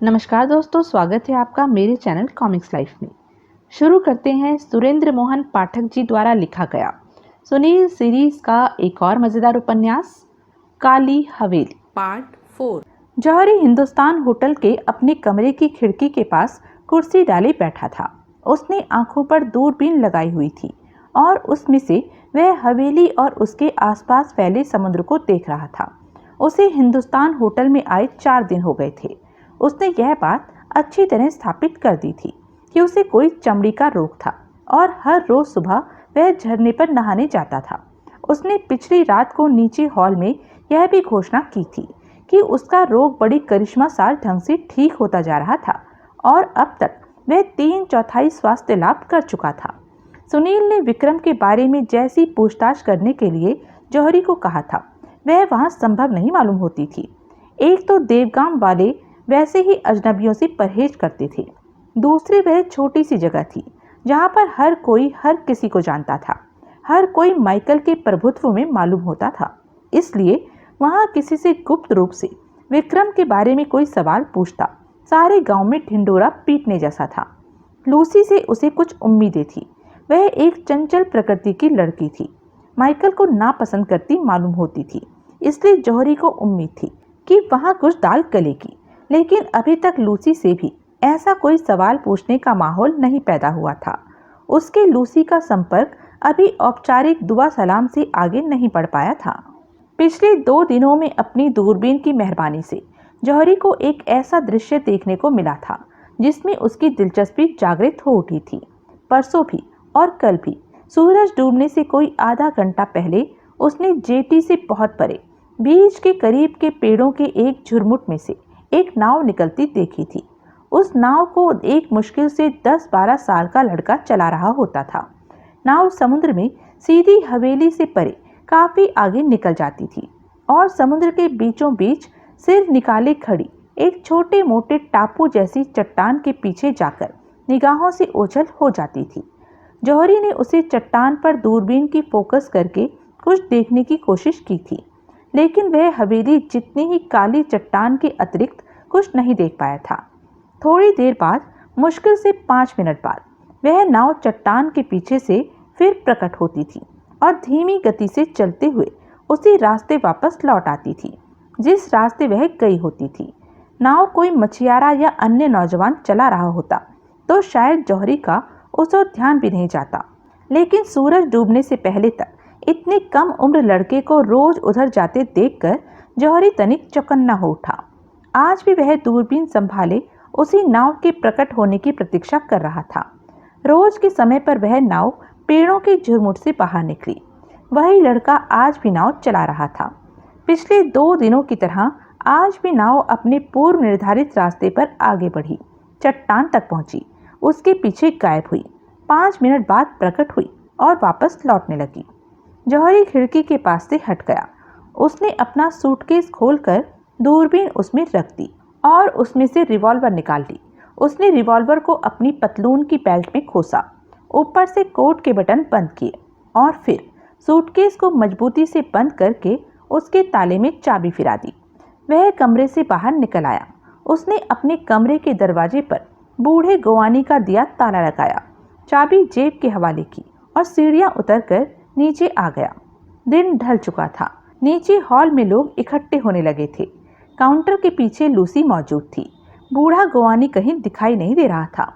नमस्कार दोस्तों, स्वागत है आपका मेरे चैनल कॉमिक्स लाइफ में। शुरू करते हैं सुरेंद्र मोहन पाठक जी द्वारा लिखा गया सुनील सीरीज का एक और मज़ेदार उपन्यास काली हवेली पार्ट 4। जौहरी हिंदुस्तान होटल के अपने कमरे की खिड़की के पास कुर्सी डाले बैठा था। उसने आंखों पर दूरबीन लगाई हुई थी और उसमें से वह हवेली और उसके आसपास फैले समुद्र को देख रहा था। उसे हिंदुस्तान होटल में आए 4 दिन हो गए थे। उसने यह बात अच्छी तरह स्थापित कर दी थी कि उसे कोई चमड़ी का रोग था और हर रोज सुबह वह झरने पर नहाने जाता था। उसने पिछली रात को नीचे हॉल में यह भी घोषणा की थी कि उसका रोग बड़ी करिश्मासार ढंग से ठीक होता जा रहा था और अब तक वह 3/4 स्वास्थ्य लाभ कर चुका था। सुनील ने विक्रम के बारे में जैसी पूछताछ करने के लिए जौहरी को कहा था, वह वहां संभव नहीं मालूम होती थी। एक तो देवगाम वाले वैसे ही अजनबियों से परहेज करते थे, दूसरी वह छोटी सी जगह थी जहां पर हर कोई हर किसी को जानता था। हर कोई माइकल के प्रभुत्व में मालूम होता था, इसलिए वहां किसी से गुप्त रूप से विक्रम के बारे में कोई सवाल पूछता सारे गांव में ढिंडोरा पीटने जैसा था। लूसी से उसे कुछ उम्मीदें थी। वह एक चंचल प्रकृति की लड़की थी, माइकल को नापसंद करती मालूम होती थी, इसलिए जौहरी को उम्मीद थी कि वहां कुछ दाल गलेगी। लेकिन अभी तक लूसी से भी ऐसा कोई सवाल पूछने का माहौल नहीं पैदा हुआ था। उसके लूसी का संपर्क अभी औपचारिक दुआ सलाम से आगे नहीं बढ़ पाया था। पिछले 2 दिनों में अपनी दूरबीन की मेहरबानी से जौहरी को एक ऐसा दृश्य देखने को मिला था जिसमें उसकी दिलचस्पी जागृत हो उठी थी। परसों भी और कल भी सूरज डूबने से कोई आधा घंटा पहले उसने जेटी से बहुत परे बीच के करीब के पेड़ों के एक झुरमुट में से एक नाव निकलती देखी थी। उस नाव को एक मुश्किल से 10-12 साल का लड़का चला रहा होता था। नाव समुद्र में सीधी हवेली से परे काफी आगे निकल जाती थी और समुद्र के बीचों बीच सिर निकाले खड़ी एक छोटे मोटे टापू जैसी चट्टान के पीछे जाकर निगाहों से ओझल हो जाती थी। जौहरी ने उसे चट्टान पर दूरबीन की फोकस करके कुछ देखने की कोशिश की थी, लेकिन वह हवेली जितनी ही काली चट्टान के अतिरिक्त कुछ नहीं देख पाया था। थोड़ी देर बाद, मुश्किल से 5 मिनट बाद, वह नाव चट्टान के पीछे से फिर प्रकट होती थी और धीमी गति से चलते हुए उसी रास्ते वापस लौट आती थी जिस रास्ते वह गई होती थी। नाव कोई मछियारा या अन्य नौजवान चला रहा होता तो शायद जौहरी का उस ओर ध्यान भी नहीं जाता, लेकिन सूरज डूबने से पहले तक इतने कम उम्र लड़के को रोज उधर जाते देखकर जौहरी तनिक चौकन्ना हो उठा। आज भी वह दूरबीन संभाले उसी नाव के प्रकट होने की प्रतीक्षा कर रहा था। रोज के समय पर वह नाव पेड़ों के झुरमुट से बाहर निकली। वही लड़का आज भी नाव चला रहा था। पिछले 2 दिनों की तरह आज भी नाव अपने पूर्व निर्धारित रास्ते पर आगे बढ़ी, चट्टान तक पहुंची, उसके पीछे गायब हुई, 5 मिनट बाद प्रकट हुई और वापस लौटने लगी। जौहरी खिड़की के पास से हट गया। उसने अपना सूटकेस खोलकर दूरबीन उसमें रख दी और उसमें से रिवॉल्वर निकाल ली। उसने रिवॉल्वर को अपनी पतलून की बेल्ट में खोसा, ऊपर से कोट के बटन बंद किए और फिर सूटकेस को मजबूती से बंद करके उसके ताले में चाबी फिरा दी। वह कमरे से बाहर निकल आया। उसने अपने कमरे के दरवाजे पर बूढ़े गोवानी का दिया ताला लगाया, चाबी जेब के हवाले की और सीढ़ियां उतरकर नीचे आ गया। दिन ढल चुका था। नीचे हॉल में लोग इकट्ठे होने लगे थे। काउंटर के पीछे लूसी मौजूद थी। बूढ़ा गोवानी कहीं दिखाई नहीं दे रहा था।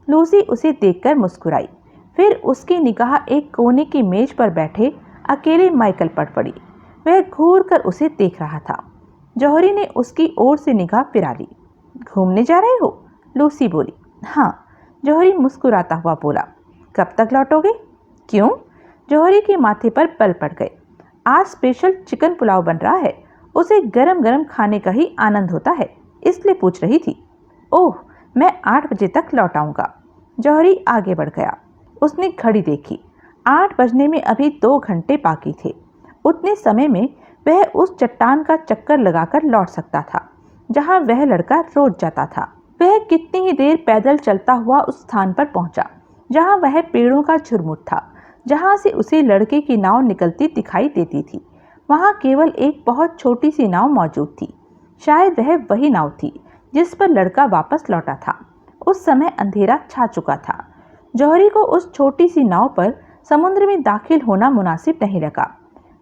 लूसी उसे देखकर मुस्कुराई, फिर उसकी निगाह एक कोने की मेज पर बैठे अकेले माइकल पर पड़ी। वह घूर कर उसे देख रहा था। जौहरी ने उसकी ओर से निगाह फिरा ली। घूमने जा रहे हो? लूसी बोली। हाँ, जौहरी मुस्कुराता हुआ बोला। कब तक लौटोगे? क्यों? जौहरी के माथे पर बल पड़ गए। आज स्पेशल चिकन पुलाव बन रहा है, उसे गरम गरम खाने का ही आनंद होता है, इसलिए पूछ रही थी। ओह, मैं 8 बजे तक लौट आऊँगा। जौहरी आगे बढ़ गया। उसने घड़ी देखी। 8 बजने में अभी 2 घंटे बाकी थे। उतने समय में वह उस चट्टान का चक्कर लगाकर लौट सकता था जहाँ वह लड़का रोज जाता था। वह कितनी ही देर पैदल चलता हुआ उस स्थान पर पहुंचा जहाँ वह पेड़ों का झुरमुट था, जहाँ से उसे लड़के की नाव निकलती दिखाई देती थी। वहाँ केवल एक बहुत छोटी सी नाव मौजूद थी। शायद वह वही नाव थी जिस पर लड़का वापस लौटा था। उस समय अंधेरा छा चुका था। जौहरी को उस छोटी सी नाव पर समुद्र में दाखिल होना मुनासिब नहीं लगा।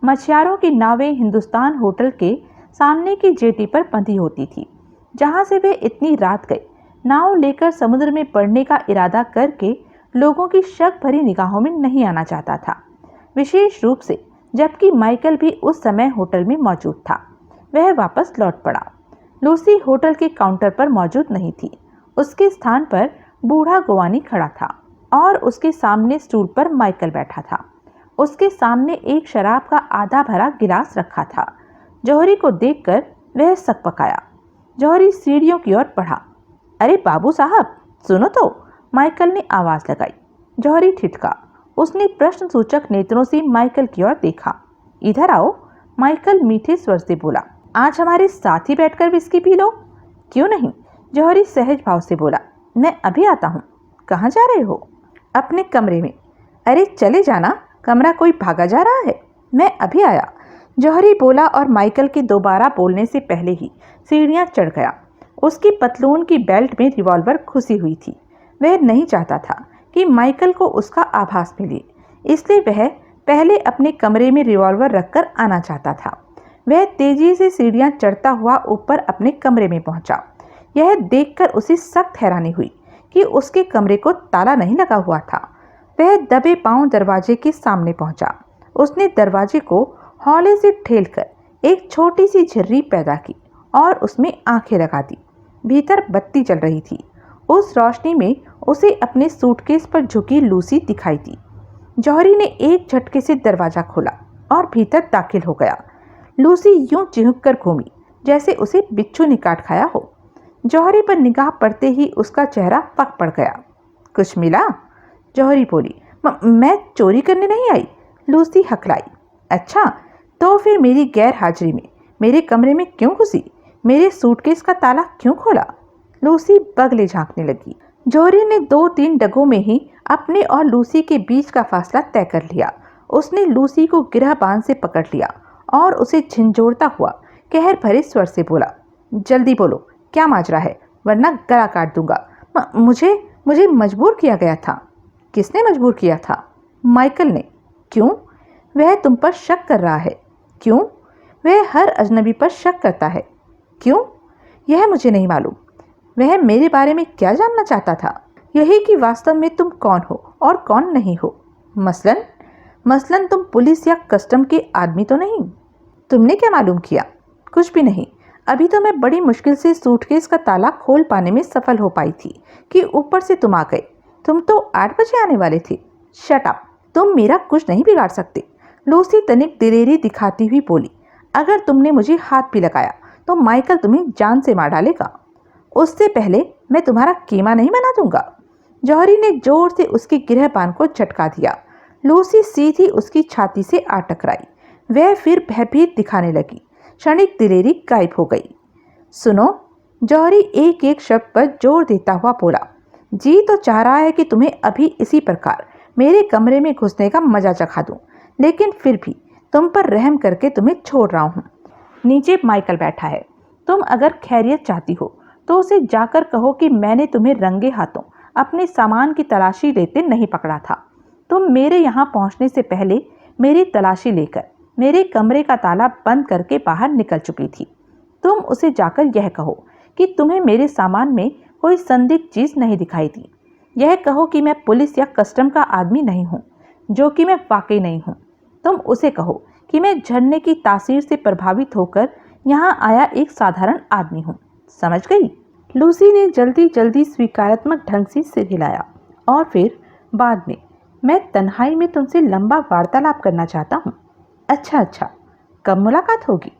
मछुआरों की नावें हिंदुस्तान होटल के सामने की जेटी पर बंधी होती थी, जहां से वे इतनी रात गए नाव लेकर समुद्र में पड़ने का इरादा करके लोगों की शक भरी निगाहों में नहीं आना चाहता था, विशेष रूप से जबकि माइकल भी उस समय होटल में मौजूद था। वह वापस लौट पड़ा। लूसी होटल के काउंटर पर मौजूद नहीं थी। उसके स्थान पर बूढ़ा गोवानी खड़ा था और उसके सामने स्टूल पर माइकल बैठा था। उसके सामने एक शराब का आधा भरा गिलास रखा था। जौहरी को देखकर वह सकपकाया। जौहरी सीढ़ियों की ओर बढ़ा। अरे बाबू साहब, सुनो तो, माइकल ने आवाज लगाई। जौहरी ठिठका। उसने प्रश्न सूचक नेत्रों से माइकल की ओर देखा। इधर आओ, माइकल मीठे स्वर से बोला। आज हमारे साथ ही बैठकर विस्की पी लो। क्यों नहीं, जौहरी सहज भाव से बोला। मैं अभी आता हूँ। कहाँ जा रहे हो? अपने कमरे में। अरे चले जाना, कमरा कोई भागा जा रहा है। मैं अभी आया, जौहरी बोला और माइकल के दोबारा बोलने से पहले ही सीढ़ियाँ चढ़ गया। उसकी पतलून की बेल्ट में रिवॉल्वर खुसी हुई थी। वह नहीं चाहता था कि माइकल को उसका आभास मिले, इसलिए वह पहले अपने कमरे में रिवॉल्वर रखकर आना चाहता था। वह तेजी से सीढ़ियां चढ़ता हुआ ऊपर अपने कमरे में पहुंचा। यह देखकर उसे सख्त हैरानी हुई कि उसके कमरे को ताला नहीं लगा हुआ था। वह दबे पांव दरवाजे के सामने पहुंचा। उसने दरवाजे को हौले से ठेलकर एक छोटी सी झर्री पैदा की और उसमें आंखें लगा दी। भीतर बत्ती जल रही थी। उस रोशनी में उसे अपने सूटकेस पर झुकी लूसी दिखाई दी। जौहरी ने एक झटके से दरवाजा खोला और भीतर दाखिल हो गया। लूसी यूं चिहुक कर घूमी जैसे उसे बिच्छू ने काट खाया हो। जौहरी पर निगाह पड़ते ही उसका चेहरा पक पड़ गया। कुछ मिला? जौहरी बोली। मैं चोरी करने नहीं आई, लूसी हकलाई। अच्छा, तो फिर मेरी गैर हाजिरी में मेरे कमरे में क्यों घुसी? मेरे सूटकेस का ताला क्यों खोला? लूसी बगले झांकने लगी। जौहरी ने 2-3 डगों में ही अपने और लूसी के बीच का फासला तय कर लिया। उसने लूसी को गिरहबान से पकड़ लिया और उसे झिंझोड़ता हुआ कहर भरे स्वर से बोला, जल्दी बोलो, क्या माजरा है, वरना गला काट दूंगा। मुझे मजबूर किया गया था। किसने मजबूर किया था? माइकल ने। क्यों? वह तुम पर शक कर रहा है। क्यों? वह हर अजनबी पर शक करता है। क्यों? यह मुझे नहीं मालूम। वह मेरे बारे में क्या जानना चाहता था? यही कि वास्तव में तुम कौन हो और कौन नहीं हो। मसलन तुम पुलिस या कस्टम के आदमी तो नहीं। तुमने क्या मालूम किया? कुछ भी नहीं। अभी तो मैं बड़ी मुश्किल से सूटकेस का ताला खोल पाने में सफल हो पाई थी कि ऊपर से तुम आ गए। तुम तो 8 बजे आने वाले थे। शट अप, तुम मेरा कुछ नहीं बिगाड़ सकते, लूसी तनिक दिलेरी दिखाती हुई बोली। अगर तुमने मुझे हाथ भी लगाया तो माइकल तुम्हें जान से मार डालेगा। उससे पहले मैं तुम्हारा कीमा नहीं बना दूंगा। जौहरी ने जोर से उसके गिरहबान को झटका दिया। लूसी सीधी उसकी छाती से आ टकराई। वह फिर भयभीत दिखाने लगी। क्षणिक दिलेरी गायब हो गई। सुनो, जौहरी एक एक शब्द पर जोर देता हुआ बोला। जी तो चाह रहा है कि तुम्हें अभी इसी प्रकार मेरे कमरे में घुसने का मजा चखा दूं, लेकिन फिर भी तुम पर रहम करके तुम्हें छोड़ रहा हूं। नीचे माइकल बैठा है। तुम अगर खैरियत चाहती हो तो उसे जाकर कहो कि मैंने तुम्हें रंगे हाथों अपने सामान की तलाशी लेते नहीं पकड़ा था। तुम मेरे यहाँ पहुँचने से पहले मेरी तलाशी लेकर मेरे कमरे का ताला बंद करके बाहर निकल चुकी थी। तुम उसे जाकर यह कहो कि तुम्हें मेरे सामान में कोई संदिग्ध चीज़ नहीं दिखाई दी। यह कहो कि मैं पुलिस या कस्टम का आदमी नहीं हूँ, जो कि मैं वाकई नहीं हूँ। तुम उसे कहो कि मैं झरने की तासीर से प्रभावित होकर यहाँ आया एक साधारण आदमी हूँ। समझ गई? लूसी ने जल्दी जल्दी स्वीकारात्मक ढंग से सिर हिलाया और फिर बाद में, मैं तन्हाई में तुमसे लंबा वार्तालाप करना चाहता हूँ। अच्छा, कब मुलाकात होगी?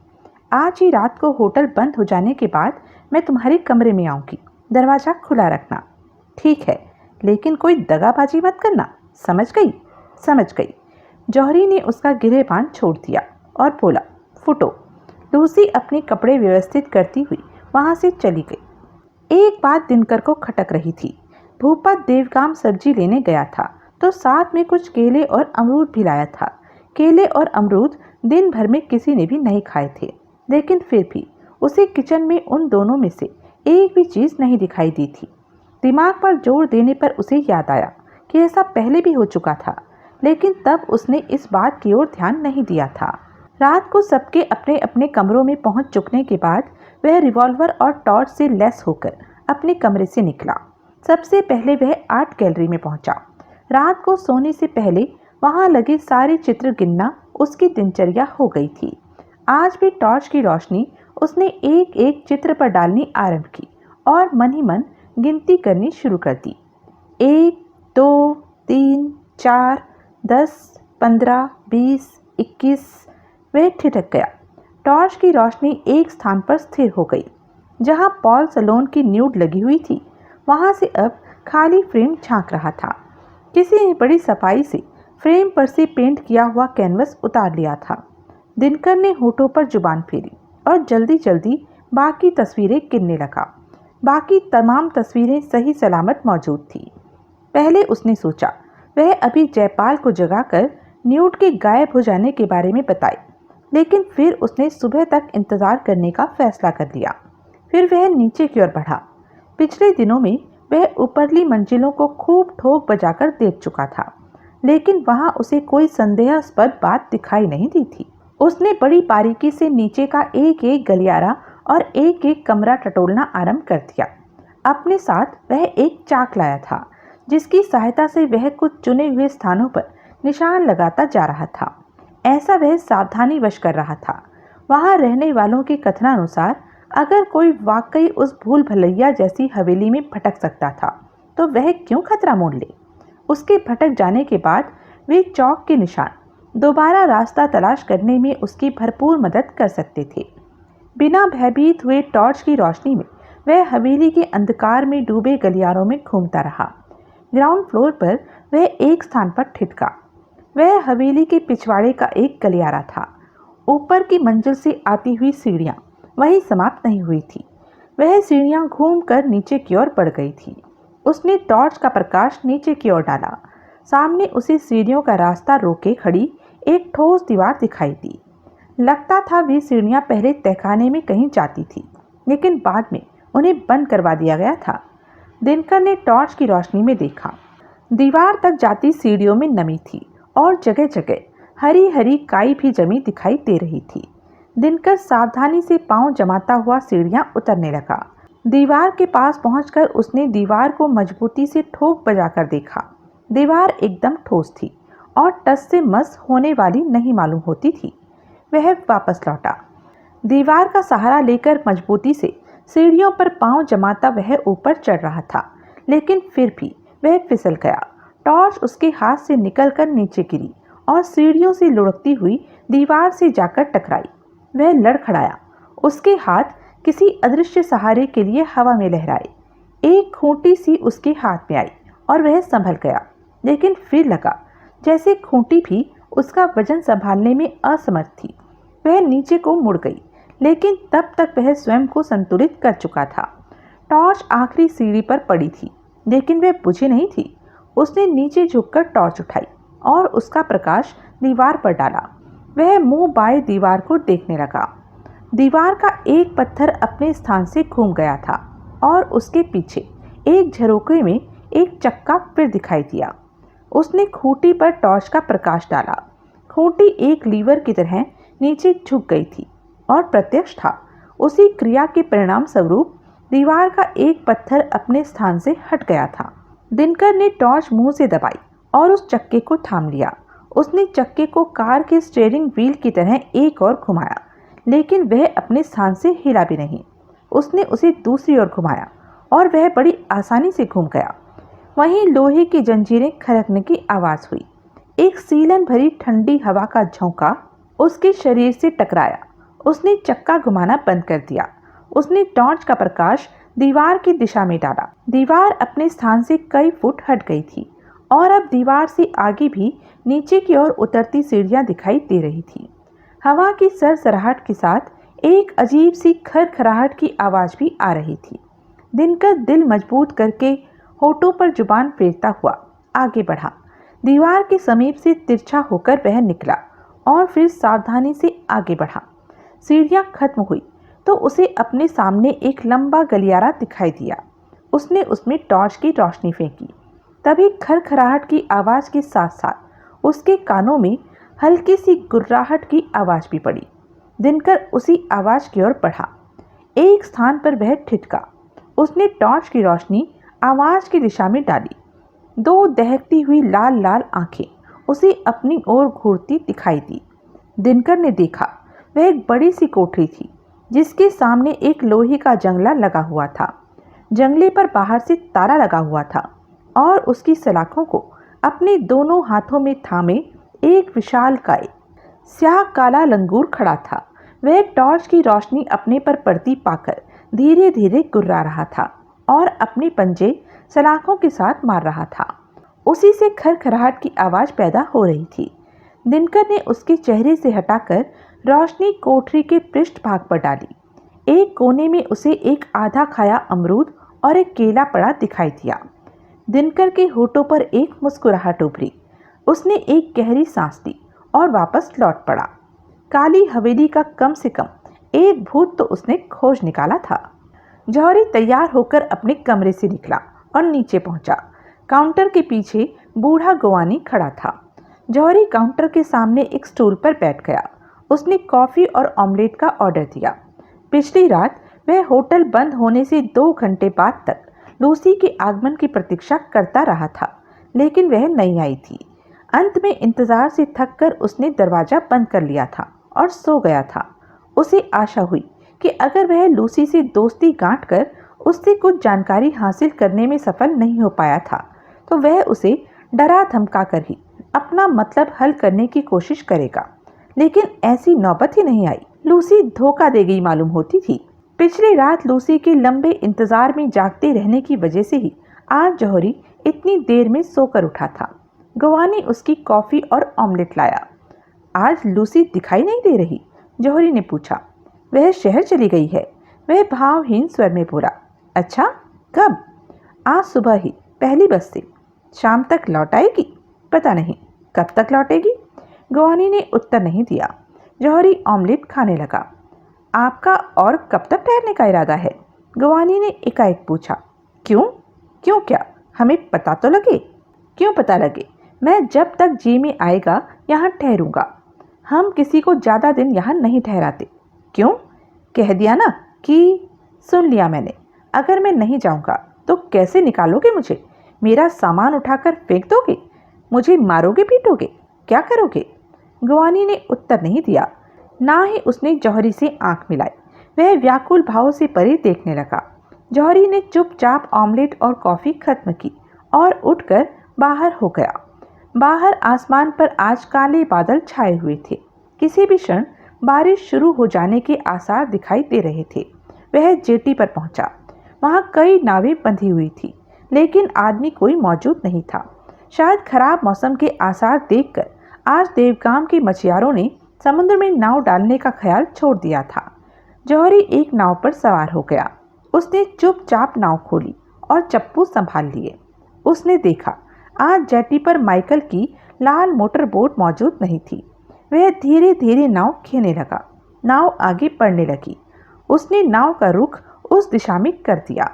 आज ही रात को होटल बंद हो जाने के बाद मैं तुम्हारे कमरे में आऊँगी। दरवाज़ा खुला रखना। ठीक है, लेकिन कोई दगाबाजी मत करना। समझ गई? समझ गई। जौहरी ने उसका गिरहबान छोड़ दिया और बोला, फुटो। लूसी अपने कपड़े व्यवस्थित करती हुई वहाँ से चली गई। एक बात दिनकर को खटक रही थी। भूपा देवगाम सब्जी लेने गया था तो साथ में कुछ केले और अमरूद भी लाया था। केले और अमरूद दिन भर में किसी ने भी नहीं खाए थे, लेकिन फिर भी उसे किचन में उन दोनों में से एक भी चीज नहीं दिखाई दी थी। दिमाग पर जोर देने पर उसे याद आया कि ऐसा पहले भी हो चुका था, लेकिन तब उसने इस बात की ओर ध्यान नहीं दिया था। रात को सबके अपने अपने कमरों में पहुंच चुकने के बाद वह रिवॉल्वर और टॉर्च से लैस होकर अपने कमरे से निकला। सबसे पहले वह आर्ट गैलरी में पहुंचा। रात को सोने से पहले वहां लगे सारे चित्र गिनना उसकी दिनचर्या हो गई थी। आज भी टॉर्च की रोशनी उसने एक एक चित्र पर डालनी आरंभ की और मन ही मन गिनती करनी शुरू कर दी। 1, 2, 3, 4, 10, 15, 20, 21। वह ठिठक गया। टॉर्च की रोशनी एक स्थान पर स्थिर हो गई। जहां पॉल सलोन की न्यूड लगी हुई थी, वहां से अब खाली फ्रेम झांक रहा था। किसी ने बड़ी सफाई से फ्रेम पर से पेंट किया हुआ कैनवस उतार लिया था। दिनकर ने होठों पर जुबान फेरी और जल्दी जल्दी बाकी तस्वीरें गिनने लगा। बाकी तमाम तस्वीरें सही सलामत मौजूद थी। पहले उसने सोचा वह अभी जयपाल को जगाकर न्यूड के गायब हो जाने के बारे में बताए, लेकिन फिर उसने सुबह तक इंतजार करने का फैसला कर लिया। फिर वह नीचे की ओर बढ़ा। पिछले दिनों में वह ऊपरली मंजिलों को खूब ठोक बजाकर देख चुका था, लेकिन वहां उसे कोई संदेहास्पद बात दिखाई नहीं दी थी। उसने बड़ी बारीकी से नीचे का एक एक गलियारा और एक एक कमरा टटोलना आरंभ कर दिया। अपने साथ वह एक चाक लाया था, जिसकी सहायता से वह कुछ चुने हुए स्थानों पर निशान लगाता जा रहा था। ऐसा वह सावधानी वश कर रहा था। वहां रहने वालों के कथनानुसार अगर कोई वाकई उस भूल भलैया जैसी हवेली में भटक सकता था, तो वह क्यों खतरा मोल ले। उसके भटक जाने के बाद वे चौक के निशान दोबारा रास्ता तलाश करने में उसकी भरपूर मदद कर सकते थे। बिना भयभीत हुए टॉर्च की रोशनी में वह हवेली के अंधकार में डूबे गलियारों में घूमता रहा। ग्राउंड फ्लोर पर वह एक स्थान पर ठिठका। वह हवेली के पिछवाड़े का एक गलियारा था। ऊपर की मंजिल से आती हुई सीढ़ियां वहीं समाप्त नहीं हुई थी। वह सीढ़ियां घूमकर नीचे की ओर बढ़ गई थी। उसने टॉर्च का प्रकाश नीचे की ओर डाला। सामने उसे सीढ़ियों का रास्ता रोके खड़ी एक ठोस दीवार दिखाई दी। लगता था वे सीढ़ियां पहले तहखाने में कहीं जाती थी, लेकिन बाद में उन्हें बंद करवा दिया गया था। दिनकर ने टॉर्च की रोशनी में देखा। दीवार तक जाती सीढ़ियों में नमी थी और जगह जगह हरी हरी काई भी जमी दिखाई दे रही थी। दिनकर सावधानी से पांव जमाता हुआ सीढ़ियां उतरने लगा। दीवार के पास पहुंचकर उसने दीवार को मजबूती से ठोक बजाकर देखा। दीवार एकदम ठोस थी और टस से मस होने वाली नहीं मालूम होती थी। वह वापस लौटा। दीवार का सहारा लेकर मजबूती से सीढ़ियों पर पांव जमाता वह ऊपर चढ़ रहा था, लेकिन फिर भी वह फिसल गया। टॉर्च उसके हाथ से निकलकर नीचे गिरी और सीढ़ियों से लुढ़कती हुई दीवार से जाकर टकराई। वह लड़खड़ाया। उसके हाथ किसी अदृश्य सहारे के लिए हवा में लहराए। एक खूंटी सी उसके हाथ में आई और वह संभल गया, लेकिन फिर लगा जैसे खूंटी भी उसका वजन संभालने में असमर्थ थी। वह नीचे को मुड़ गई, लेकिन तब तक वह स्वयं को संतुलित कर चुका था। टॉर्च आखिरी सीढ़ी पर पड़ी थी, लेकिन वह बुझी नहीं थी। उसने नीचे झुककर टॉर्च उठाई और उसका प्रकाश दीवार पर डाला। वह मुंह बाएं दीवार को देखने लगा। दीवार का एक पत्थर अपने स्थान से घूम गया था और उसके पीछे एक झरोखे में एक चक्का फिर दिखाई दिया। उसने खूंटी पर टॉर्च का प्रकाश डाला। खूंटी एक लीवर की तरह नीचे झुक गई थी और प्रत्यक्ष था। उसी क्रिया के परिणाम स्वरूप दीवार का एक पत्थर अपने स्थान से हट गया था। दिनकर ने टॉर्च मुंह से दबाई और उस चक्के को थाम लिया। उसने चक्के को कार के स्टीयरिंग व्हील की तरह एक और घुमाया, लेकिन वह अपने स्थान से हिला भी नहीं। उसने उसे दूसरी ओर घुमाया और वह बड़ी आसानी से घूम गया। वहीं लोहे की जंजीरें खड़कने की आवाज हुई। एक सीलन भरी ठंडी हवा का झोंका उसके शरीर से टकराया। उसने चक्का घुमाना बंद कर दिया। उसने टॉर्च का प्रकाश दीवार की दिशा में डाला। दीवार अपने स्थान से कई फुट हट गई थी और अब दीवार से आगे भी नीचे की ओर उतरती सीढ़ियां दिखाई दे रही थी। हवा की सरसराहट के साथ एक अजीब सी खरखराहट की आवाज भी आ रही थी। दिनकर दिल मजबूत करके होठों पर जुबान फेरता हुआ आगे बढ़ा। दीवार के समीप से तिरछा होकर वह निकला और फिर सावधानी से आगे बढ़ा। सीढ़ियां खत्म हुई तो उसे अपने सामने एक लंबा गलियारा दिखाई दिया। उसने उसमें टॉर्च की रोशनी फेंकी। तभी खरखराहट की आवाज़ के साथ साथ उसके कानों में हल्की सी गुर्राहट की आवाज़ भी पड़ी। दिनकर उसी आवाज़ की ओर बढ़ा। एक स्थान पर वह ठिठका। उसने टॉर्च की रोशनी आवाज़ की दिशा में डाली। दो दहकती हुई लाल लाल आंखें उसे अपनी ओर घूरती दिखाई दी। दिनकर ने देखा, वह एक बड़ी सी कोठरी थी जिसके सामने एक लोहे का जंगला लगा हुआ था। जंगले पर बाहर से ताला लगा हुआ था और उसकी सलाखों को अपने दोनों हाथों में थामे एक विशालकाय स्याह काला लंगूर खड़ा था। वह टॉर्च की रोशनी अपने पर पड़ती पाकर धीरे धीरे गुर्रा रहा था और अपने पंजे सलाखों के साथ मार रहा था। उसी से खरखराहट की आवाज़ पैदा हो रही थी। दिनकर ने उसके चेहरे से हटाकर रोशनी कोठरी के पृष्ठभाग पर डाली। एक कोने में उसे एक आधा खाया अमरूद और एक केला पड़ा दिखाई दिया। दिनकर के होठों पर एक मुस्कुराहट उभरी। उसने एक गहरी सांस ली और वापस लौट पड़ा। काली हवेली का कम से कम एक भूत तो उसने खोज निकाला था। जौहरी तैयार होकर अपने कमरे से निकला और नीचे पहुंचा। काउंटर के पीछे बूढ़ा गवानी खड़ा था। जौहरी काउंटर के सामने एक स्टूल पर बैठ गया। उसने कॉफ़ी और ऑमलेट का ऑर्डर दिया। पिछली रात वह होटल बंद होने से 2 घंटे बाद तक लूसी के आगमन की प्रतीक्षा करता रहा था, लेकिन वह नहीं आई थी। अंत में इंतज़ार से थककर उसने दरवाज़ा बंद कर लिया था और सो गया था। उसे आशा हुई कि अगर वह लूसी से दोस्ती गांठकर उससे कुछ जानकारी हासिल करने में सफल नहीं हो पाया था तो वह उसे डरा धमका कर ही अपना मतलब हल करने की कोशिश करेगा, लेकिन ऐसी नौबत ही नहीं आई। लूसी धोखा दे गई मालूम होती थी। पिछली रात लूसी के लंबे इंतजार में जागते रहने की वजह से ही आज जौहरी इतनी देर में सोकर उठा था। गवानी उसकी कॉफ़ी और ऑमलेट लाया। आज लूसी दिखाई नहीं दे रही? जौहरी ने पूछा। वह शहर चली गई है, वह भावहीन स्वर में बोला। अच्छा, कब? आज सुबह ही, पहली बस से। शाम तक लौट आएगी? पता नहीं। कब तक लौटेगी? गवानी ने उत्तर नहीं दिया। जौहरी ऑमलेट खाने लगा। आपका और कब तक ठहरने का इरादा है? गवानी ने एकाएक पूछा। क्यों? क्यों क्या? हमें पता तो लगे। क्यों पता लगे? मैं जब तक जी में आएगा यहाँ ठहरूंगा। हम किसी को ज़्यादा दिन यहाँ नहीं ठहराते। क्यों? कह दिया ना कि। सुन लिया मैंने। अगर मैं नहीं जाऊँगा तो कैसे निकालोगे मुझे? मेरा सामान उठाकर फेंक दोगे? मुझे मारोगे पीटोगे? क्या करोगे? गवानी ने उत्तर नहीं दिया, ना ही उसने जौहरी से आंख मिलाई। वह व्याकुल भाव से परे देखने लगा। जौहरी ने चुपचाप ऑमलेट और कॉफ़ी खत्म की और उठकर बाहर हो गया। बाहर आसमान पर आज काले बादल छाए हुए थे। किसी भी क्षण बारिश शुरू हो जाने के आसार दिखाई दे रहे थे। वह जेटी पर पहुंचा। वहां कई नावें बंधी हुई थी, लेकिन आदमी कोई मौजूद नहीं था। शायद खराब मौसम के आसार देखकर आज देवगाम के मछुआरों ने समुद्र में नाव डालने का ख्याल छोड़ दिया था। जौहरी एक नाव पर सवार हो गया। उसने चुपचाप नाव खोली और चप्पू संभाल लिए। उसने देखा आज जेटी पर माइकल की लाल मोटर बोट मौजूद नहीं थी। वह धीरे धीरे नाव खींचने लगा। नाव आगे बढ़ने लगी। उसने नाव का रुख उस दिशा में कर दिया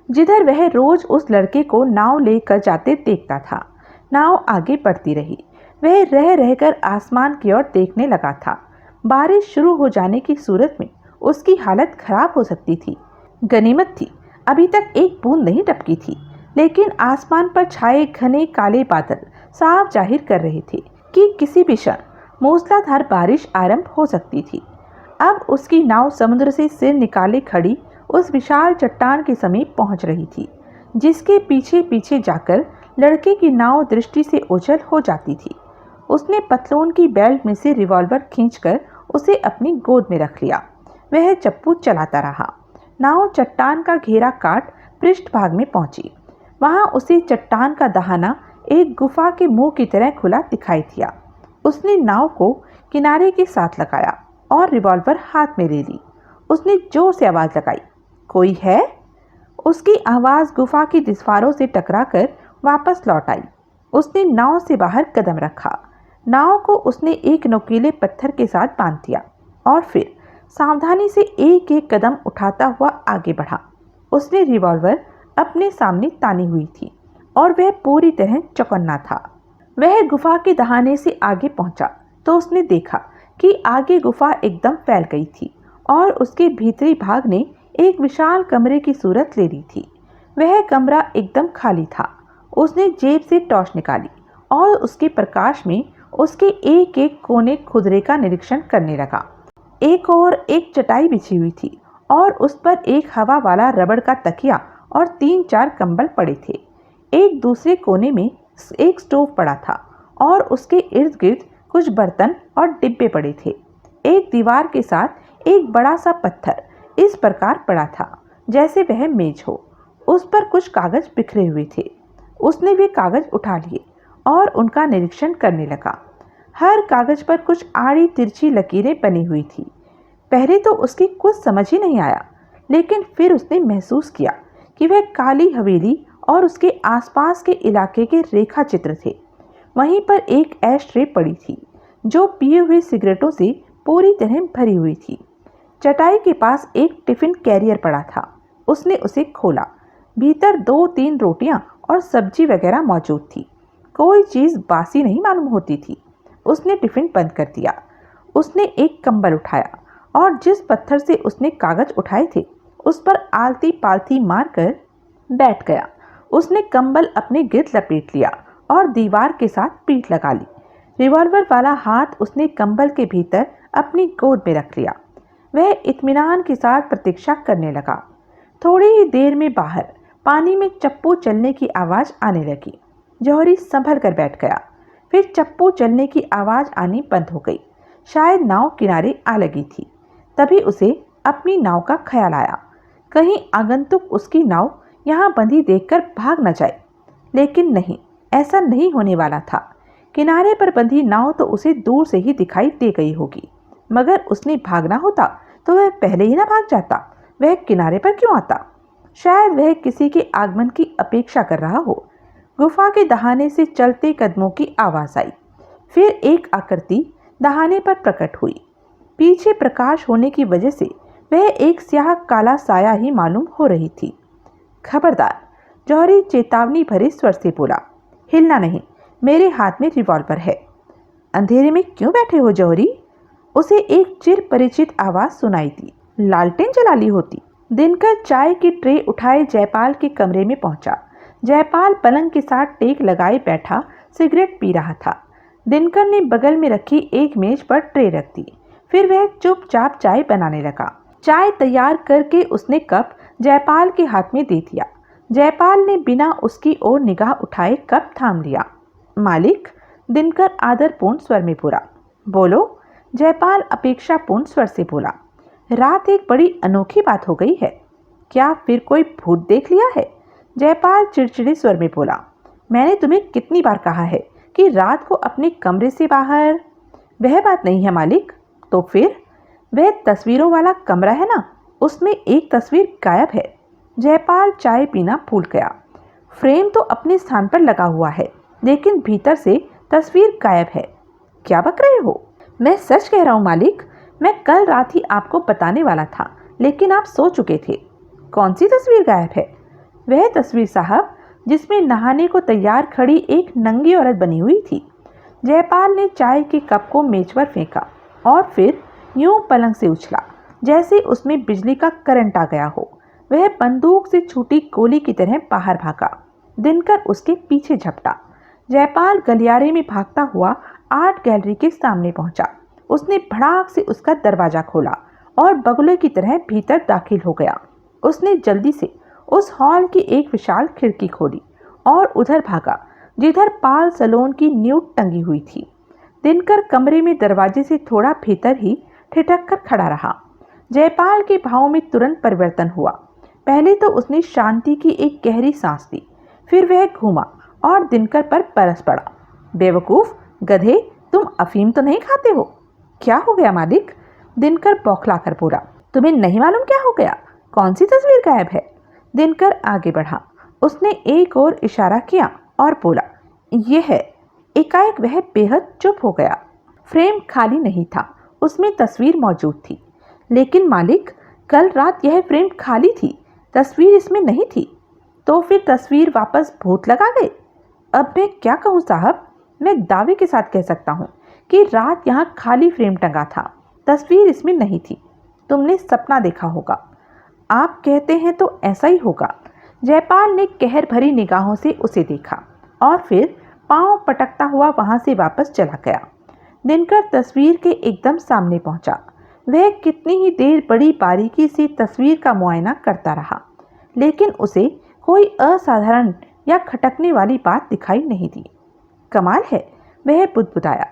जिधर वह रोज उस लड़के को नाव लेकर जाते देखता था। नाव आगे बढ़ती रही। वह रह रहकर आसमान की ओर देखने लगा था। बारिश शुरू हो जाने की सूरत में उसकी हालत खराब हो सकती थी। गनीमत थी अभी तक एक बूंद नहीं टपकी थी, लेकिन आसमान पर छाए घने काले बादल साफ जाहिर कर रहे थे कि किसी भी क्षण मूसलाधार बारिश आरंभ हो सकती थी। अब उसकी नाव समुद्र से सिर निकाले खड़ी उस विशाल चट्टान के समीप पहुंच रही थी, जिसके पीछे पीछे जाकर लड़के की नाव दृष्टि से ओझल हो जाती थी। उसने पतलून की बेल्ट में से रिवॉल्वर खींचकर उसे अपनी गोद में रख लिया। वह चप्पू चलाता रहा। नाव चट्टान का घेरा काट पृष्ठभाग में पहुंची। वहां उसे चट्टान का दहाना एक गुफा के मुंह की तरह खुला दिखाई दिया। उसने नाव को किनारे के साथ लगाया और रिवॉल्वर हाथ में ले ली। उसने जोर से आवाज़ लगाई, कोई है? उसकी आवाज़ गुफा की दीवारों से टकराकर वापस लौट आई। उसने नाव से बाहर कदम रखा। नाव को उसने एक नुकीले पत्थर के साथ बांध दिया और फिर सावधानी से एक एक कदम उठाता हुआ आगे बढ़ा। उसने रिवॉल्वर अपने सामने तानी हुई थी और वह पूरी तरह चौकन्ना था। वह गुफा के दहाने से आगे पहुंचा तो उसने देखा कि आगे गुफा एकदम फैल गई थी और उसके भीतरी भाग ने एक विशाल कमरे की सूरत ले ली थी। वह कमरा एकदम खाली था। उसने जेब से टॉर्च निकाली और उसके प्रकाश में उसके एक एक कोने खुदरे का निरीक्षण करने लगा। एक चटाई बिछी हुई थी और उस पर एक हवा वाला रबड़ का तकिया और 3-4 कंबल पड़े थे। एक दूसरे कोने में एक स्टोव पड़ा था और उसके इर्द गिर्द कुछ बर्तन और डिब्बे पड़े थे। एक दीवार के साथ एक बड़ा सा पत्थर इस प्रकार पड़ा था जैसे वह मेज हो। उस पर कुछ कागज बिखरे हुए थे। उसने वे कागज उठा लिए और उनका निरीक्षण करने लगा। हर कागज पर कुछ आड़ी तिरछी लकीरें बनी हुई थी। पहले तो उसकी कुछ समझ ही नहीं आया, लेकिन फिर उसने महसूस किया कि वह काली हवेली और उसके आसपास के इलाके के रेखा चित्र थे। वहीं पर एक ऐश ट्रे पड़ी थी जो पिए हुए सिगरेटों से पूरी तरह भरी हुई थी। चटाई के पास एक टिफिन कैरियर पड़ा था। उसने उसे खोला। भीतर 2-3 रोटियां और सब्जी वगैरह मौजूद थी। कोई चीज़ बासी नहीं मालूम होती थी। उसने टिफिन बंद कर दिया। उसने एक कंबल उठाया और जिस पत्थर से उसने कागज उठाए थे उस पर आलती पालती मारकर बैठ गया। उसने कंबल अपने गिर्द लपेट लिया और दीवार के साथ पीठ लगा ली। रिवॉल्वर वाला हाथ उसने कंबल के भीतर अपनी गोद में रख लिया। वह इत्मीनान के साथ प्रतीक्षा करने लगा। थोड़ी ही देर में बाहर पानी में चप्पू चलने की आवाज़ आने लगी। जौहरी संभल कर बैठ गया। फिर चप्पू चलने की आवाज़ आनी बंद हो गई। शायद नाव किनारे आ लगी थी। तभी उसे अपनी नाव का ख्याल आया। कहीं आगंतुक उसकी नाव यहाँ बंधी देखकर भाग न जाए। लेकिन नहीं, ऐसा नहीं होने वाला था। किनारे पर बंधी नाव तो उसे दूर से ही दिखाई दे गई होगी, मगर उसने भागना होता तो वह पहले ही ना भाग जाता। वह किनारे पर क्यों आता? शायद वह किसी के आगमन की अपेक्षा कर रहा हो। गुफा के दहाने से चलते कदमों की आवाज़ आई। फिर एक आकृति दहाने पर प्रकट हुई। पीछे प्रकाश होने की वजह से वह एक स्याह काला साया ही मालूम हो रही थी। खबरदार, जौहरी चेतावनी भरे स्वर से बोला। हिलना नहीं, मेरे हाथ में रिवॉल्वर है। अंधेरे में क्यों बैठे हो जौहरी? उसे एक चिर परिचित आवाज़ सुनाई दी। लालटेन जला ली होती। दिनकर चाय की ट्रे उठाए जयपाल के कमरे में पहुंचा। जयपाल पलंग के साथ टेक लगाए बैठा सिगरेट पी रहा था। दिनकर ने बगल में रखी एक मेज पर ट्रे रख दी। फिर वह चुपचाप चाय बनाने लगा। चाय तैयार करके उसने कप जयपाल के हाथ में दे दिया। जयपाल ने बिना उसकी ओर निगाह उठाए कप थाम लिया। मालिक, दिनकर आदरपूर्ण स्वर में बोला। बोलो, जयपाल अपेक्षापूर्ण स्वर से बोला। रात एक बड़ी अनोखी बात हो गई है। क्या फिर कोई भूत देख लिया है? जयपाल चिड़चिड़े स्वर में बोला। मैंने तुम्हें कितनी बार कहा है कि रात को अपने कमरे से बाहर। वह बात नहीं है मालिक। तो फिर? वह तस्वीरों वाला कमरा है ना, उसमें एक तस्वीर गायब है। जयपाल चाय पीना भूल गया। फ्रेम तो अपने स्थान पर लगा हुआ है, लेकिन भीतर से तस्वीर गायब है। क्या बक रहे हो? मैं सच कह रहा हूँ मालिक। मैं कल रात ही आपको बताने वाला था, लेकिन आप सो चुके थे। कौन सी तस्वीर गायब है? वह तस्वीर साहब जिसमें नहाने को तैयार खड़ी एक नंगी औरत बनी हुई थी। जयपाल ने चाय के कप को मेज पर फेंका और फिर यूं पलंग से उछला जैसे उसमें बिजली का करंट आ गया हो। वह बंदूक से छूटी गोली की तरह बाहर भागा। दिनकर उसके पीछे झपटा। जयपाल गलियारे में भागता हुआ आर्ट गैलरी के सामने पहुंचा। उसने भड़ाक से उसका दरवाजा खोला और बगुले की तरह भीतर दाखिल हो गया। उसने जल्दी से उस हॉल की एक विशाल खिड़की खोली और उधर भागा जिधर पाल सलोन की न्यूट टंगी हुई थी। दिनकर कमरे में दरवाजे से थोड़ा भीतर ही ठिठक कर खड़ा रहा। जयपाल के भाव में तुरंत परिवर्तन हुआ। पहले तो उसने शांति की एक गहरी सांस ली, फिर वह घूमा और दिनकर पर बरस पड़ा। बेवकूफ, गधे, तुम अफीम तो नहीं खाते हो? क्या हो गया मालिक? दिनकर बौखला कर बोला। तुम्हें नहीं मालूम क्या हो गया? कौन सी तस्वीर गायब है? दिनकर आगे बढ़ा। उसने एक और इशारा किया और बोला, यह है। एकाएक वह बेहद चुप हो गया। फ्रेम खाली नहीं था, उसमें तस्वीर मौजूद थी, लेकिन मालिक, कल रात यह फ्रेम खाली थी, तस्वीर इसमें नहीं थी। तो फिर तस्वीर वापस भूत लगा गए? अब मैं क्या कहूँ साहब, मैं दावे के साथ कह सकता हूँ कि रात यहाँ खाली फ्रेम टंगा था, तस्वीर इसमें नहीं थी। तुमने सपना देखा होगा। आप कहते हैं तो ऐसा ही होगा। जयपाल ने कहर भरी निगाहों से उसे देखा और फिर पांव पटकता हुआ वहां से वापस चला गया। दिनकर तस्वीर के एकदम सामने पहुंचा। वह कितनी ही देर बड़ी बारीकी से तस्वीर का मुआयना करता रहा, लेकिन उसे कोई असाधारण या खटकने वाली बात दिखाई नहीं दी। कमाल है, वह बुदबुदाया।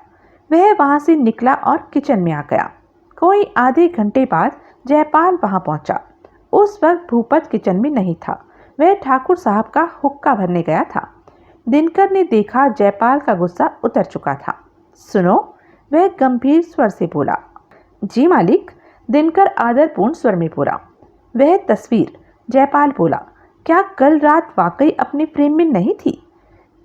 वह वहां से निकला और किचन में आ गया। कोई आधे घंटे बाद जयपाल वहां पहुंचा। उस वक्त भूपत किचन में नहीं था, वह ठाकुर साहब का हुक्का भरने गया था। दिनकर ने देखा जयपाल का गुस्सा उतर चुका था। सुनो, वह गंभीर स्वर से बोला। जी मालिक, दिनकर आदरपूर्ण स्वर में बोला। वह तस्वीर, जयपाल बोला, क्या कल रात वाकई अपने फ्रेम में नहीं थी?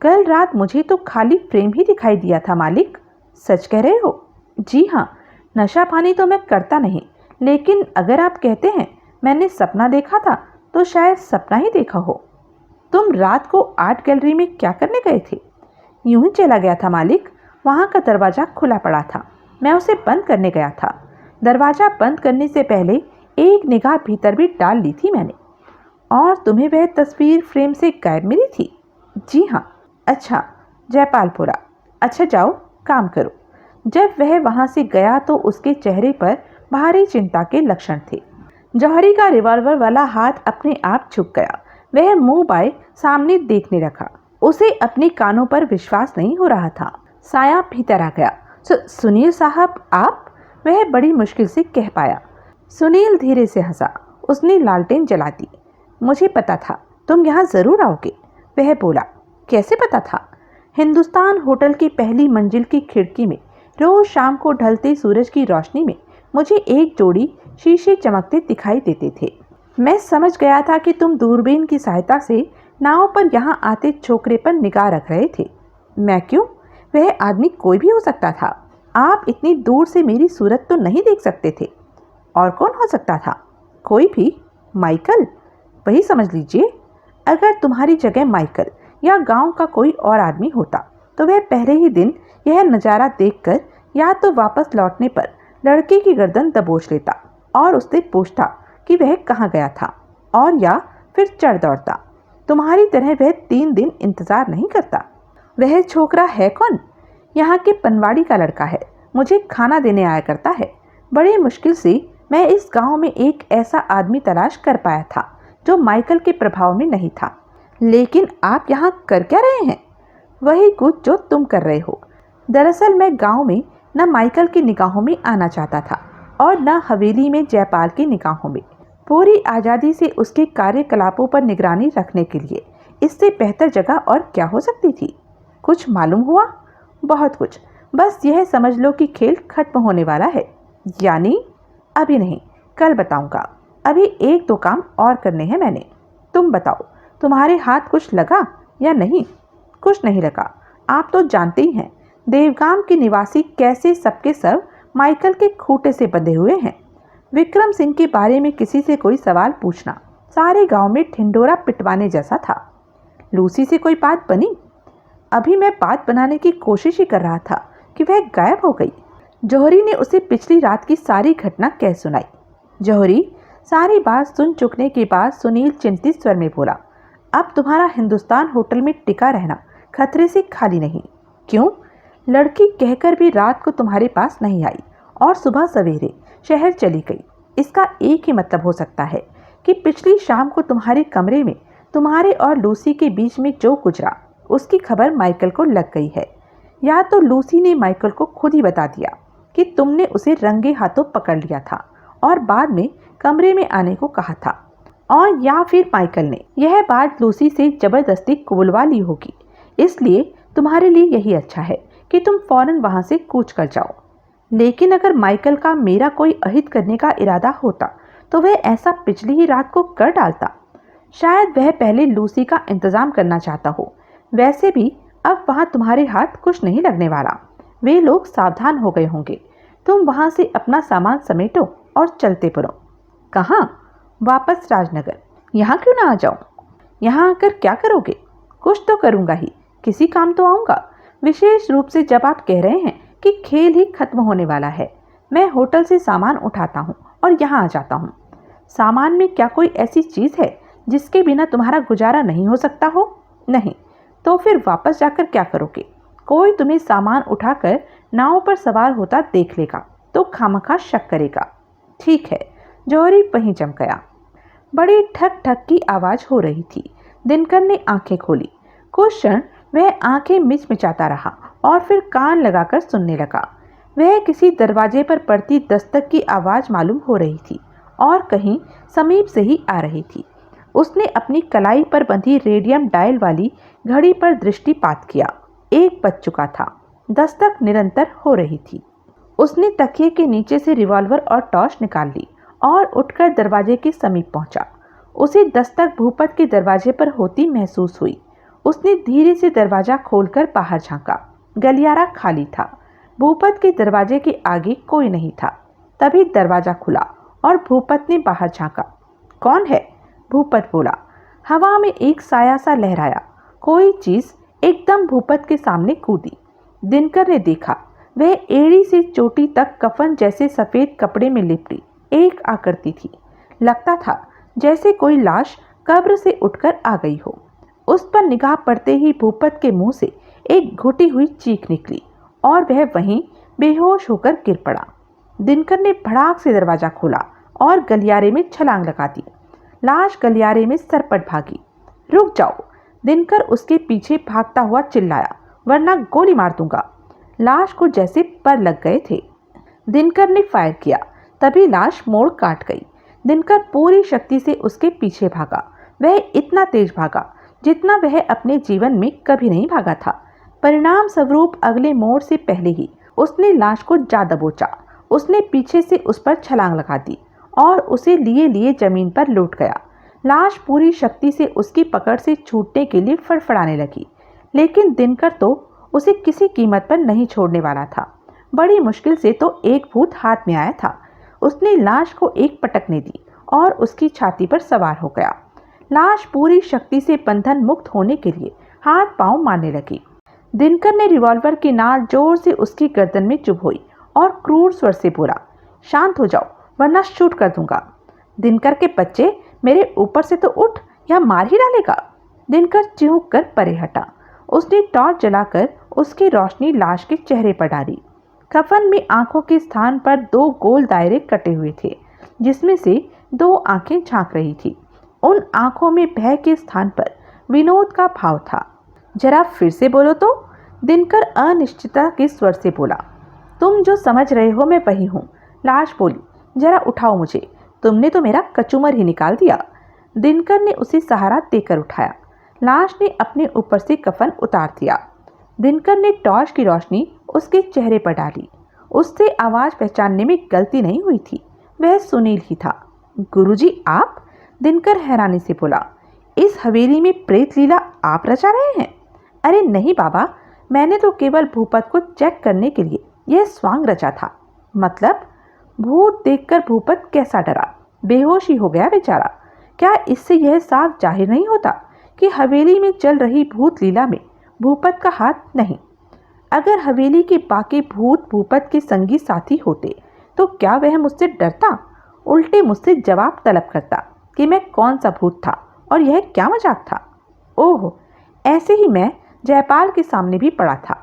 कल रात मुझे तो खाली फ्रेम ही दिखाई दिया था मालिक। सच कह रहे हो? जी हाँ, नशा पानी तो मैं करता नहीं, लेकिन अगर आप कहते हैं मैंने सपना देखा था तो शायद सपना ही देखा हो। तुम रात को आर्ट गैलरी में क्या करने गए थे? यूं ही चला गया था मालिक, वहां का दरवाजा खुला पड़ा था, मैं उसे बंद करने गया था। दरवाजा बंद करने से पहले एक निगाह भीतर भी डाल ली थी मैंने। और तुम्हें वह तस्वीर फ्रेम से गायब मिली थी? जी हाँ। अच्छा, जयपाल बोला। अच्छा जाओ, काम करो। जब वह वहां से गया तो उसके चेहरे पर भारी चिंता के लक्षण थे। जौहरी का रिवॉल्वर वाला हाथ अपने आप झुक गया। वह मुंह बाएं सामने देखने लगा। उसे अपने कानों पर विश्वास नहीं हो रहा था। साया भीतर आ गया। सुनील साहब, आप? वह बड़ी मुश्किल से कह पाया। सुनील धीरे से हंसा। उसने लालटेन जला दी। मुझे पता था तुम यहाँ जरूर आओगे, वह बोला। कैसे पता था? हिंदुस्तान होटल की पहली मंजिल की खिड़की में रोज शाम को ढलते सूरज की रोशनी में मुझे एक जोड़ी शीशे चमकते दिखाई देते थे। मैं समझ गया था कि तुम दूरबीन की सहायता से नाव पर यहाँ आते छोकरे पर निगाह रख रहे थे। मैं क्यों? वह आदमी कोई भी हो सकता था। आप इतनी दूर से मेरी सूरत तो नहीं देख सकते थे। और कौन हो सकता था? कोई भी। माइकल, वही समझ लीजिए। अगर तुम्हारी जगह माइकल या गांव का कोई और आदमी होता तो वह पहले ही दिन यह नज़ारा देखकर या तो वापस लौटने पर लड़के की गर्दन दबोच लेता और उससे पूछता कि वह कहाँ गया था, और या फिर चढ़ दौड़ता। तुम्हारी तरह वह 3 दिन इंतजार नहीं करता। वह छोकरा है कौन? यहाँ के पनवाड़ी का लड़का है, मुझे खाना देने आया करता है। बड़ी मुश्किल से मैं इस गांव में एक ऐसा आदमी तलाश कर पाया था जो माइकल के प्रभाव में नहीं था। लेकिन आप यहाँ कर क्या रहे हैं? वही कुछ जो तुम कर रहे हो। दरअसल मैं गांव में न माइकल की निगाहों में आना चाहता था और न हवेली में जयपाल की निगाहों में। पूरी आज़ादी से उसके कार्यकलापों पर निगरानी रखने के लिए इससे बेहतर जगह और क्या हो सकती थी? कुछ मालूम हुआ? बहुत कुछ। बस यह समझ लो कि खेल खत्म होने वाला है। यानी? अभी नहीं, कल बताऊंगा। अभी 1-2 काम और करने हैं मैंने। तुम बताओ, तुम्हारे हाथ कुछ लगा या नहीं? कुछ नहीं लगा। आप तो जानते ही हैं देवगाम के निवासी कैसे सबके सब माइकल के खूंटे से बंधे हुए हैं। विक्रम सिंह के बारे में किसी से कोई सवाल पूछना सारे गांव में ठिंडोरा पिटवाने जैसा था। लूसी से कोई बात बनी? अभी मैं बात बनाने की कोशिश ही कर रहा था कि वह गायब हो गई। जौहरी ने उसे पिछली रात की सारी घटना कह सुनाई। जौहरी सारी बात सुन चुकने के बाद सुनील चिंतित स्वर में बोला, अब तुम्हारा हिंदुस्तान होटल में टिका रहना खतरे से खाली नहीं। क्यों? लड़की कहकर भी रात को तुम्हारे पास नहीं आई और सुबह सवेरे शहर चली गई। इसका एक ही मतलब हो सकता है कि पिछली शाम को तुम्हारे कमरे में तुम्हारे और लूसी के बीच में जो गुजरा उसकी खबर माइकल को लग गई है। या तो लूसी ने माइकल को खुद ही बता दिया कि तुमने उसे रंगे हाथों पकड़ लिया था और बाद में कमरे में आने को कहा था, और या फिर माइकल ने यह बात लूसी से जबरदस्ती कुबुलवा ली होगी। इसलिए तुम्हारे लिए यही अच्छा है कि तुम फौरन वहां से कूच कर जाओ। लेकिन अगर माइकल का मेरा कोई अहित करने का इरादा होता तो वह ऐसा पिछली ही रात को कर डालता। शायद वह पहले लूसी का इंतजाम करना चाहता हो। वैसे भी अब वहां तुम्हारे हाथ कुछ नहीं लगने वाला। वे लोग सावधान हो गए होंगे। तुम वहां से अपना सामान समेटो और चलते पड़ो। कहाँ? वापस राजनगर। यहाँ क्यों ना आ जाऊँ? यहाँ आकर क्या करोगे? कुछ तो करूँगा ही, किसी काम तो आऊँगा, विशेष रूप से जब आप कह रहे हैं कि खेल ही खत्म होने वाला है। मैं होटल से सामान उठाता हूँ और यहाँ आ जाता हूँ। सामान में क्या कोई ऐसी चीज़ है जिसके बिना तुम्हारा गुजारा नहीं हो सकता हो? नहीं। तो फिर वापस जाकर क्या करोगे? कोई तुम्हें सामान उठाकर नाव पर सवार होता देख लेगा तो खामखा शक करेगा। ठीक है, जौहरी वहीं जम गया। बड़ी ठक ठक की आवाज़ हो रही थी। दिनकर ने आंखें खोली। कुछ क्षण वह आंखें मिचमिचाता रहा और फिर कान लगाकर सुनने लगा। वह किसी दरवाजे पर पड़ती दस्तक की आवाज़ मालूम हो रही थी और कहीं समीप से ही आ रही थी। उसने अपनी कलाई पर बंधी रेडियम डायल वाली घड़ी पर दृष्टिपात किया। 1 बज चुका था। दस्तक निरंतर हो रही थी। उसने तकिए के नीचे से रिवॉल्वर और टॉर्च निकाल ली और उठकर दरवाजे के समीप पहुंचा। उसे दस्तक भूपत के दरवाजे पर होती महसूस हुई। उसने धीरे से दरवाजा खोलकर बाहर झांका। गलियारा खाली था। भूपत के दरवाजे के आगे कोई नहीं था। तभी दरवाजा खुला और भूपत ने बाहर झांका। कौन है? भूपत बोला। हवा में एक साया सा लहराया। कोई चीज एकदम भूपत के सामने कूदी। दिनकर ने देखा, वह एड़ी से चोटी तक कफन जैसे सफेद कपड़े में लिपटी एक आकृति थी। लगता था जैसे कोई लाश कब्र से उठकर आ गई हो। उस पर निगाह पड़ते ही भूपत के मुंह से एक घुटी हुई चीख निकली और वह वहीं बेहोश होकर गिर पड़ा। दिनकर ने भड़ाक से दरवाजा खोला और गलियारे में छलांग लगा दी। लाश गलियारे में सरपट भागी। रुक जाओ! दिनकर उसके पीछे भागता हुआ चिल्लाया, वरना गोली मार दूंगा। लाश को जैसे पर लग गए थे। दिनकर ने फायर किया, तभी लाश मोड़ काट गई। दिनकर पूरी शक्ति से उसके पीछे भागा। वह इतना तेज भागा जितना वह अपने जीवन में कभी नहीं भागा था। परिणाम स्वरूप अगले मोड़ से पहले ही उसने लाश को जा दबोचा। उसने पीछे से उस पर छलांग लगा दी और उसे लिए लिए जमीन पर लौट गया। लाश पूरी शक्ति से उसकी पकड़ से छूटने के लिए फड़फड़ाने लगी, लेकिन दिनकर तो उसे किसी कीमत पर नहीं छोड़ने वाला था। बड़ी मुश्किल से तो एक भूत हाथ में आया था। उसने लाश को एक पटकने दी और उसकी छाती पर सवार हो गया। लाश पूरी शक्ति से बंधन मुक्त होने के लिए हाथ पांव मारने लगी। दिनकर ने रिवॉल्वर की नाल जोर से उसकी गर्दन में चुभोई और क्रूर स्वर से बोला, शांत हो जाओ वरना शूट कर दूंगा। दिनकर के बच्चे, मेरे ऊपर से तो उठ या मार ही डालेगा। दिनकर चिहुक कर परे हटा। उसने टॉर्च जलाकर उसकी रोशनी लाश के चेहरे पर डाली। कफन में आंखों के स्थान पर 2 गोल दायरे कटे हुए थे, जिसमें से 2 आंखें झांक रही थी। उन आंखों में भय के स्थान पर विनोद का भाव था। जरा फिर से बोलो तो? दिनकर अनिश्चितता के स्वर से बोला। तुम जो समझ रहे हो मैं वही हूँ। लाश बोली, जरा उठाओ मुझे, तुमने तो मेरा कचूमर ही निकाल दिया। दिनकर ने उसे सहारा देकर उठाया। लाश ने अपने ऊपर से कफन उतार दिया। दिनकर ने टॉर्च की रोशनी उसके चेहरे पर डाली। उससे आवाज़ पहचानने में गलती नहीं हुई थी। वह सुनील ही था। गुरुजी आप? दिनकर हैरानी से बोला। इस हवेली में प्रेत लीला आप रचा रहे हैं? अरे नहीं बाबा, मैंने तो केवल भूपत को चेक करने के लिए यह स्वांग रचा था। मतलब? भूत देखकर भूपत कैसा डरा, बेहोश ही हो गया बेचारा। क्या इससे यह साफ जाहिर नहीं होता कि हवेली में चल रही भूत लीला में भूपत का हाथ नहीं? अगर हवेली के बाकी भूत भूपत के संगी साथी होते तो क्या वह मुझसे डरता? उल्टे मुझसे जवाब तलब करता कि मैं कौन सा भूत था और यह क्या मजाक था। ओह, ऐसे ही मैं जयपाल के सामने भी पड़ा था।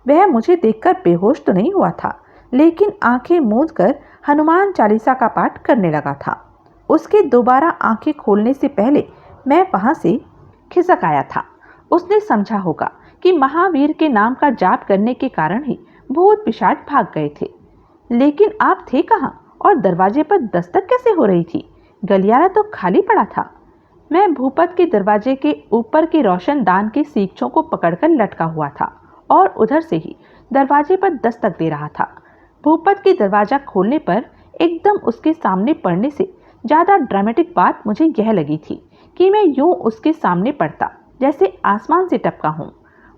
वह मुझे देखकर बेहोश तो नहीं हुआ था, लेकिन आंखें मूंद कर हनुमान चालीसा का पाठ करने लगा था। उसके दोबारा आंखें खोलने से पहले मैं वहां से खिसक आया था। उसने समझा होगा कि महावीर के नाम का जाप करने के कारण ही भूत पिशाच भाग गए थे। लेकिन आप थे कहाँ और दरवाजे पर दस्तक कैसे हो रही थी? गलियारा तो खाली पड़ा था। मैं भूपत के दरवाजे के ऊपर के रोशनदान के सीखचों को पकड़कर लटका हुआ था और उधर से ही दरवाजे पर दस्तक दे रहा था। भूपत के दरवाजा खोलने पर एकदम उसके सामने पड़ने से ज़्यादा ड्रामेटिक बात मुझे यह लगी थी कि मैं यूं उसके सामने पड़ता जैसे आसमान से टपका हूँ।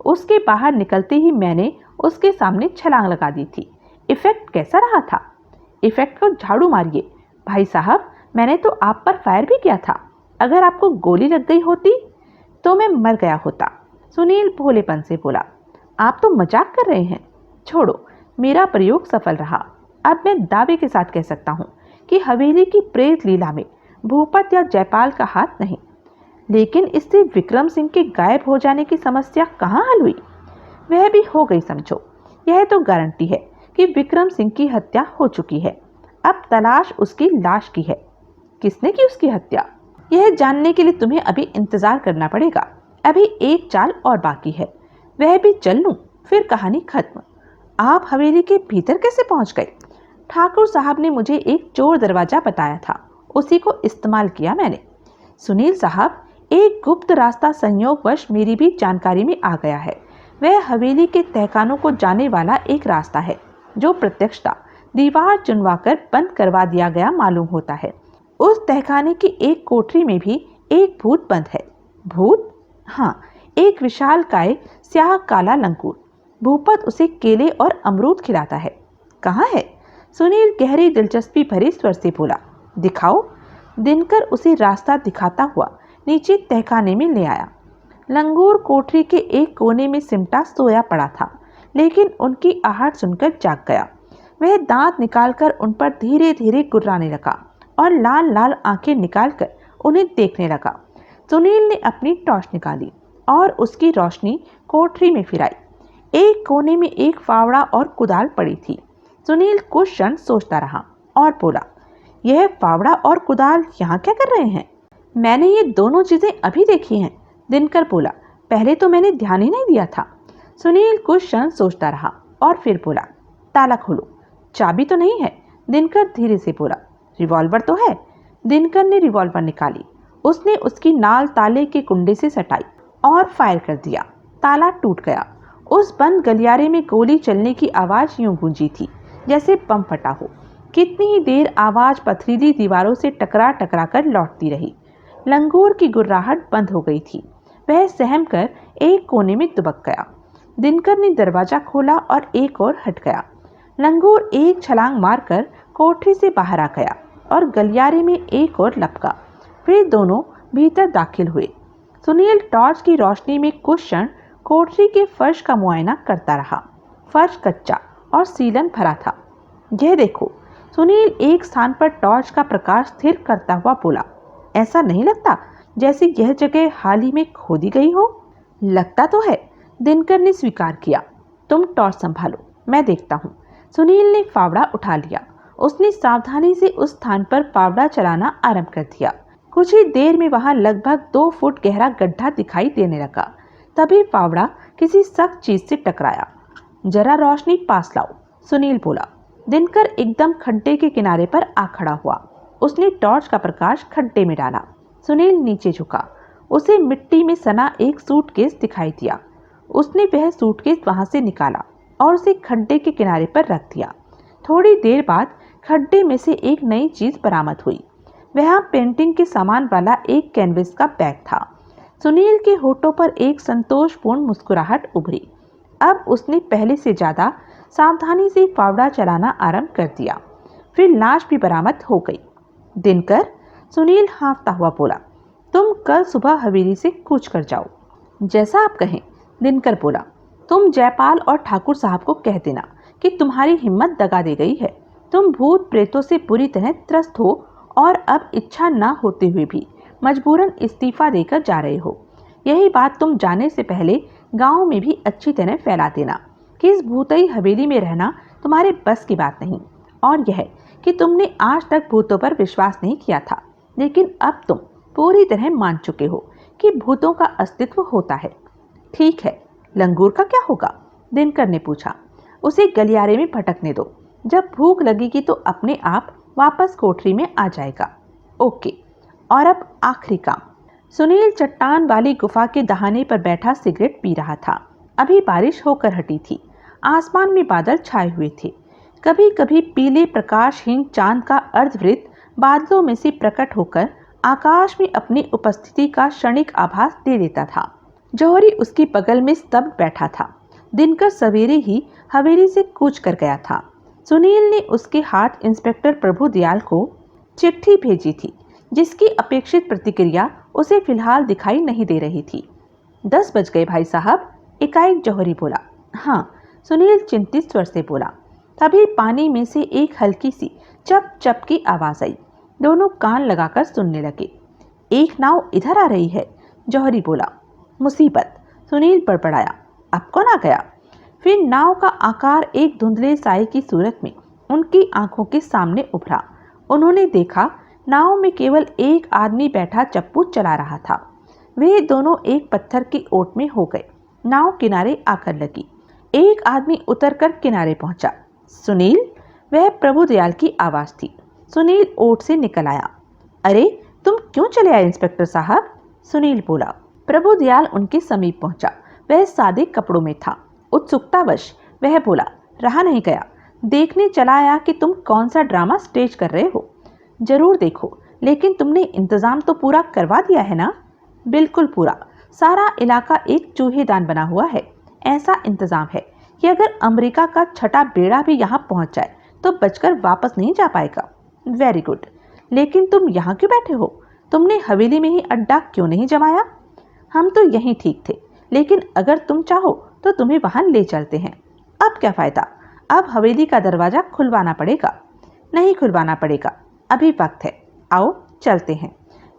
उसके बाहर निकलते ही मैंने उसके सामने छलांग लगा दी थी। इफेक्ट कैसा रहा था? इफेक्ट को झाड़ू मारिए, भाई साहब, मैंने तो आप पर फायर भी किया था। अगर आपको गोली लग गई होती तो मैं मर गया होता। सुनील भोलेपन से बोला। आप तो मजाक कर रहे हैं। छोड़ो, मेरा प्रयोग सफल रहा। अब मैं दावे के साथ कह सकता हूँ कि हवेली की प्रेत लीला में भूपत या जयपाल का हाथ नहीं। लेकिन इससे विक्रम सिंह के गायब हो जाने की समस्या कहाँ हल हुई? वह भी हो गई समझो। यह तो गारंटी है कि विक्रम सिंह की हत्या हो चुकी है। अब तलाश उसकी लाश की है। किसने की उसकी हत्या, यह जानने के लिए तुम्हें अभी इंतजार करना पड़ेगा। अभी एक चाल और बाकी है, वह भी चल लूं, फिर कहानी खत्म। आप हवेली के भीतर कैसे पहुंच गए? ठाकुर साहब ने मुझे एक चोर दरवाजा बताया था, उसी को इस्तेमाल किया मैंने। सुनील साहब, एक गुप्त रास्ता संयोगवश मेरी भी जानकारी में आ गया है। वह हवेली के तहखानों को जाने वाला एक रास्ता है, जो प्रत्यक्षता दीवार चुनवाकर बंद करवा दिया गया मालूम होता है। उस तहखाने की एक कोठरी में भी एक भूत बंद है। भूत? हाँ, एक विशालकाय स्याह काला लंगूर। भूपत उसे केले और अमरूद खिलाता है। कहाँ है? सुनील गहरी दिलचस्पी भरे स्वर से बोला। दिखाओ। दिनकर उसे रास्ता दिखाता हुआ नीचे तहखाने में ले आया। लंगूर कोठरी के एक कोने में सिमटा सोया पड़ा था, लेकिन उनकी आहट सुनकर जाग गया। वह दांत निकालकर उन पर धीरे धीरे गुर्राने लगा और लाल लाल आंखें निकालकर उन्हें देखने लगा। सुनील ने अपनी टॉर्च निकाली और उसकी रोशनी कोठरी में फिराई। एक कोने में एक फावड़ा और कुदाल पड़ी थी। सुनील कुछ क्षण सोचता रहा और बोला, यह फावड़ा और कुदाल यहाँ क्या कर रहे हैं? मैंने ये दोनों चीजें अभी देखी हैं। दिनकर बोला। पहले तो मैंने ध्यान ही नहीं दिया था। सुनील कुछ क्षण सोचता रहा और फिर बोला, ताला खोलो। चाबी तो नहीं है? दिनकर धीरे से बोला। रिवॉल्वर तो है। दिनकर ने रिवॉल्वर निकाली। उसने उसकी नाल ताले के कुंडे से सटाई और फायर कर दिया। ताला टूट गया। उस बंद गलियारे में गोली चलने की आवाज यूं गूंजी थी जैसे बम फटा हो। कितनी ही देर आवाज पथरीली दीवारों से टकरा टकरा कर लौटती रही। लंगूर की गुर्राहट बंद हो गई थी। वह सहम कर एक कोने में दुबक गया। दिनकर ने दरवाजा खोला और एक और हट गया। लंगूर एक छलांग मारकर कोठरी से बाहर आ गया और गलियारे में एक और लपका। फिर दोनों भीतर दाखिल हुए। सुनील टॉर्च की रोशनी में कुछ क्षण कोठरी के फर्श का मुआयना करता रहा। फर्श कच्चा और सीलन भरा था। यह देखो। सुनील एक स्थान पर टॉर्च का प्रकाश स्थिर करता हुआ बोला। ऐसा नहीं लगता जैसे यह जगह हाल ही में खोदी गई हो? लगता तो है, दिनकर ने स्वीकार किया। तुम टॉर्च संभालो, मैं देखता हूँ। सुनील ने फावड़ा उठा लिया। उसने सावधानी से उस स्थान पर फावड़ा चलाना आरंभ कर दिया। कुछ ही देर में वहां लगभग 2 फुट गहरा गड्ढा दिखाई देने लगा। तभी फावड़ा किसी सख्त चीज से टकराया। जरा रोशनी पास लाओ, सुनील बोला। दिनकर एकदम खड्डे के किनारे पर आ खड़ा हुआ। उसने टॉर्च का प्रकाश खड्डे में डाला। सुनील नीचे झुका। उसे मिट्टी में सना एक सूटकेस दिखाई दिया। उसने वह सूटकेस वहां से निकाला और उसे खड्डे के किनारे पर रख दिया। थोड़ी देर बाद खड्डे में से एक नई चीज बरामद हुई। वह पेंटिंग के सामान वाला एक कैनवस का बैग था। सुनील के होठों पर एक संतोषपूर्ण मुस्कुराहट उभरी। अब उसने पहले से ज्यादा सावधानी से फावड़ा चलाना आरंभ कर दिया। फिर लाश भी बरामद हो गई। दिनकर, सुनील हाँफता हुआ बोला, तुम कल सुबह हवेली से कूच कर जाओ। जैसा आप कहें, दिनकर बोला। तुम जयपाल और ठाकुर साहब को कह देना कि तुम्हारी हिम्मत दगा दी गई है। तुम भूत प्रेतों से बुरी तरह त्रस्त हो और अब इच्छा न होते हुए भी मजबूरन इस्तीफा देकर जा रहे हो। यही बात तुम जाने से पहले गांव में भी अच्छी तरह फैला देना कि इस भूतई हवेली में रहना तुम्हारे बस की बात नहीं, और यह कि तुमने आज तक भूतों पर विश्वास नहीं किया था, लेकिन अब तुम पूरी तरह मान चुके हो कि भूतों का अस्तित्व होता है। ठीक है, लंगूर का क्या होगा? दिनकर ने पूछा। उसे गलियारे में भटकने दो। जब भूख लगेगी तो अपने आप वापस कोठरी में आ जाएगा। ओके। और अब आखिरी काम। सुनील चट्टान वाली गुफा के दहाने पर बैठा सिगरेट पी रहा था। अभी बारिश होकर हटी थी। आसमान में बादल छाए हुए थे। कभी कभी पीले प्रकाशहीन चांद का अर्धवृत्त बादलों में से प्रकट होकर आकाश में अपनी उपस्थिति का क्षणिक आभास दे देता था। जौहरी उसके बगल में स्तब्ध बैठा था। दिनकर सवेरे ही हवेली से कूच कर गया था। सुनील ने उसके हाथ इंस्पेक्टर प्रभु दयाल को चिट्ठी भेजी थी जिसकी अपेक्षित प्रतिक्रिया उसे फिलहाल दिखाई नहीं दे रही थी। 10 बज गए भाई साहब, एकाएक जौहरी बोला। हाँ, सुनील चिंतित स्वर से बोला। तभी पानी में से एक हल्की सी चप चप की आवाज आई। दोनों कान लगाकर सुनने लगे। एक नाव इधर आ रही है, जौहरी बोला। मुसीबत, सुनील बड़बड़ाया। अब कौन आ गया? फिर नाव का आकार एक धुंधले साए की सूरत में उनकी आंखों के सामने उभरा। उन्होंने देखा नाव में केवल एक आदमी बैठा चप्पू चला रहा था। वे दोनों एक पत्थर की ओट में हो गए। नाव किनारे आकर लगी। एक आदमी उतरकर किनारे पहुंचा। सुनील, वह प्रभुदयाल की आवाज थी। सुनील ओट से निकल आया। अरे, तुम क्यों चले आए इंस्पेक्टर साहब? सुनील बोला। प्रभुदयाल उनके समीप पहुंचा। वह सादे कपड़ों में था। उत्सुकतावश वह बोला, रहा नहीं गया, देखने चला आया कि तुम कौन सा ड्रामा स्टेज कर रहे हो। जरूर देखो, लेकिन तुमने इंतजाम तो पूरा करवा दिया है ना? बिल्कुल पूरा। सारा इलाका एक चूहेदान बना हुआ है। ऐसा इंतजाम है कि अगर अमेरिका का छठा बेड़ा भी यहाँ पहुँच जाए तो बचकर वापस नहीं जा पाएगा। Very good. लेकिन तुम यहाँ क्यों बैठे हो? तुमने हवेली में ही अड्डा क्यों नहीं जमाया? हम तो यहीं ठीक थे, लेकिन अगर तुम चाहो तो तुम्हें वहां ले चलते हैं। अब क्या फायदा? अब हवेली का दरवाजा खुलवाना पड़ेगा। नहीं खुलवाना पड़ेगा, अभी वक्त है। आओ चलते हैं।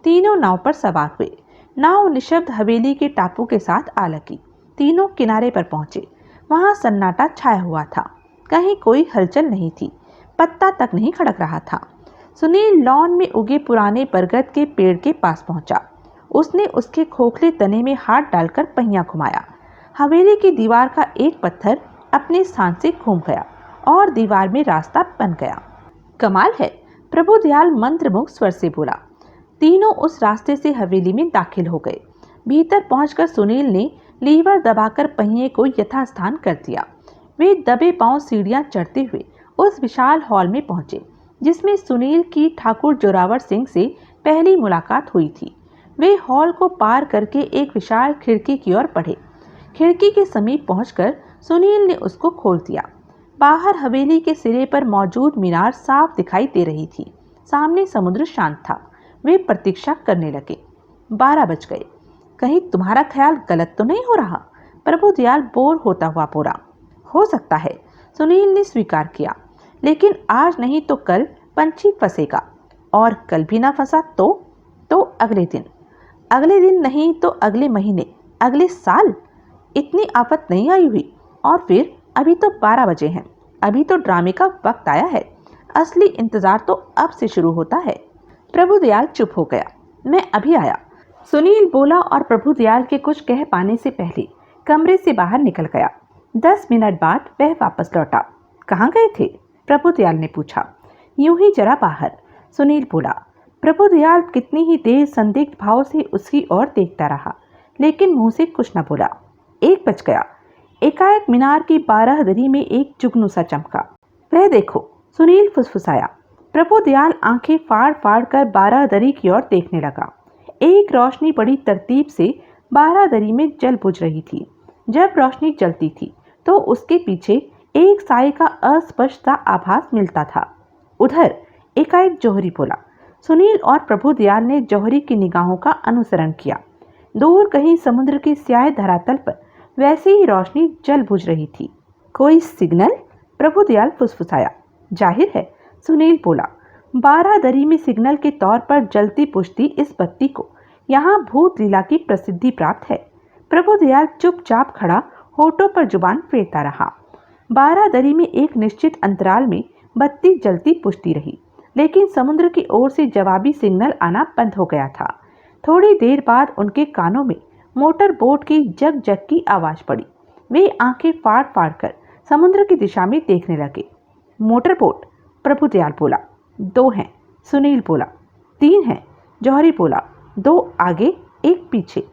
तीनों नाव पर सवार हुए। नाव निशब्द हवेली के टापू के साथ आ लगी। तीनों किनारे पर पहुंचे। वहां सन्नाटा छाया हुआ था। कहीं कोई हलचल नहीं थी। पत्ता तक नहीं खड़क रहा था। सुनील लॉन में उगे पुराने बरगद के पेड़ के पास पहुंचा। उसने उसके खोखले तने में हाथ डालकर पहिया घुमाया। हवेली की दीवार का एक पत्थर अपने स्थान से घूम गया और दीवार में रास्ता बन गया। कमाल है, प्रभुदयाल मंत्रमुग्ध स्वर से बोला। तीनों उस रास्ते से हवेली में दाखिल हो गए। भीतर पहुंचकर सुनील ने लीवर दबाकर पहिए को यथास्थान कर दिया। वे दबे पांव सीढ़ियां चढ़ते हुए उस विशाल हॉल में पहुंचे जिसमें सुनील की ठाकुर जोरावर सिंह से पहली मुलाकात हुई थी। वे हॉल को पार करके एक विशाल खिड़की की ओर बढ़े। खिड़की के समीप पहुंचकर सुनील ने उसको खोल दिया। बाहर हवेली के सिरे पर मौजूद मीनार साफ दिखाई दे रही थी। सामने समुद्र शांत था। वे प्रतीक्षा करने लगे। 12 बज गए। कहीं तुम्हारा ख्याल गलत तो नहीं हो रहा? प्रभुदयाल बोर होता हुआ बोला। हो सकता है, सुनील ने स्वीकार किया, लेकिन आज नहीं तो कल पंछी फंसेगा, और कल भी ना फंसा तो अगले दिन नहीं तो अगले महीने, अगले साल। इतनी आफत नहीं आई हुई। और फिर अभी तो 12 बजे हैं। अभी तो ड्रामे का वक्त आया है। असली इंतजार तो अब से शुरू होता है। प्रभुदयाल चुप हो गया। मैं अभी आया, सुनील बोला और प्रभुदयाल के कुछ कह पाने से पहले कमरे से बाहर निकल गया। 10 मिनट बाद वह वापस लौटा। कहाँ गए थे? प्रभुदयाल ने पूछा। यूं ही जरा बाहर, सुनील बोला। प्रभुदयाल कितनी ही देर संदिग्ध भाव से उसकी ओर देखता रहा, लेकिन मुंह से कुछ न बोला। 1 बज गया। एकाएक मीनार की 12 दरी में एक जुगनू सा चमका। वह देखो, सुनील फुसफुसाया। प्रभुदयाल आंखें फाड़ फाड़ कर 12 दरी की ओर देखने लगा। एक रोशनी बड़ी तरतीब से 12 दरी में जल बुझ रही थी। जब रोशनी जलती थी तो उसके पीछे एक साए का अस्पष्ट सा आभास मिलता था। उधर, एकाएक जौहरी बोला। सुनील और प्रभुदयाल ने जौहरी की निगाहों का अनुसरण किया। दूर कहीं समुद्र के स्याह धरातल पर वैसी ही रोशनी जल बुझ रही थी। कोई सिग्नल? प्रभुदयाल फुसफुसाया। जाहिर है, सुनील बोला। 12 दरी में सिग्नल के तौर पर जलती पुष्टि इस बत्ती को यहाँ भूत लीला की प्रसिद्धि प्राप्त है। प्रभुदयाल चुपचाप खड़ा होठों पर जुबान फेरता रहा। 12 दरी में एक निश्चित अंतराल में बत्ती जलती पुष्टि रही, लेकिन समुद्र की ओर से जवाबी सिग्नल आना बंद हो गया था। थोड़ी देर बाद उनके कानों में मोटर बोट की जग जग की आवाज पड़ी। वे आंखें फाड़ फाड़ कर समुद्र की दिशा में देखने लगे। Motor boat? प्रभुदयाल बोला। 2 हैं, सुनील बोला। 3 हैं, जौहरी बोला। 2 आगे, 1 पीछे।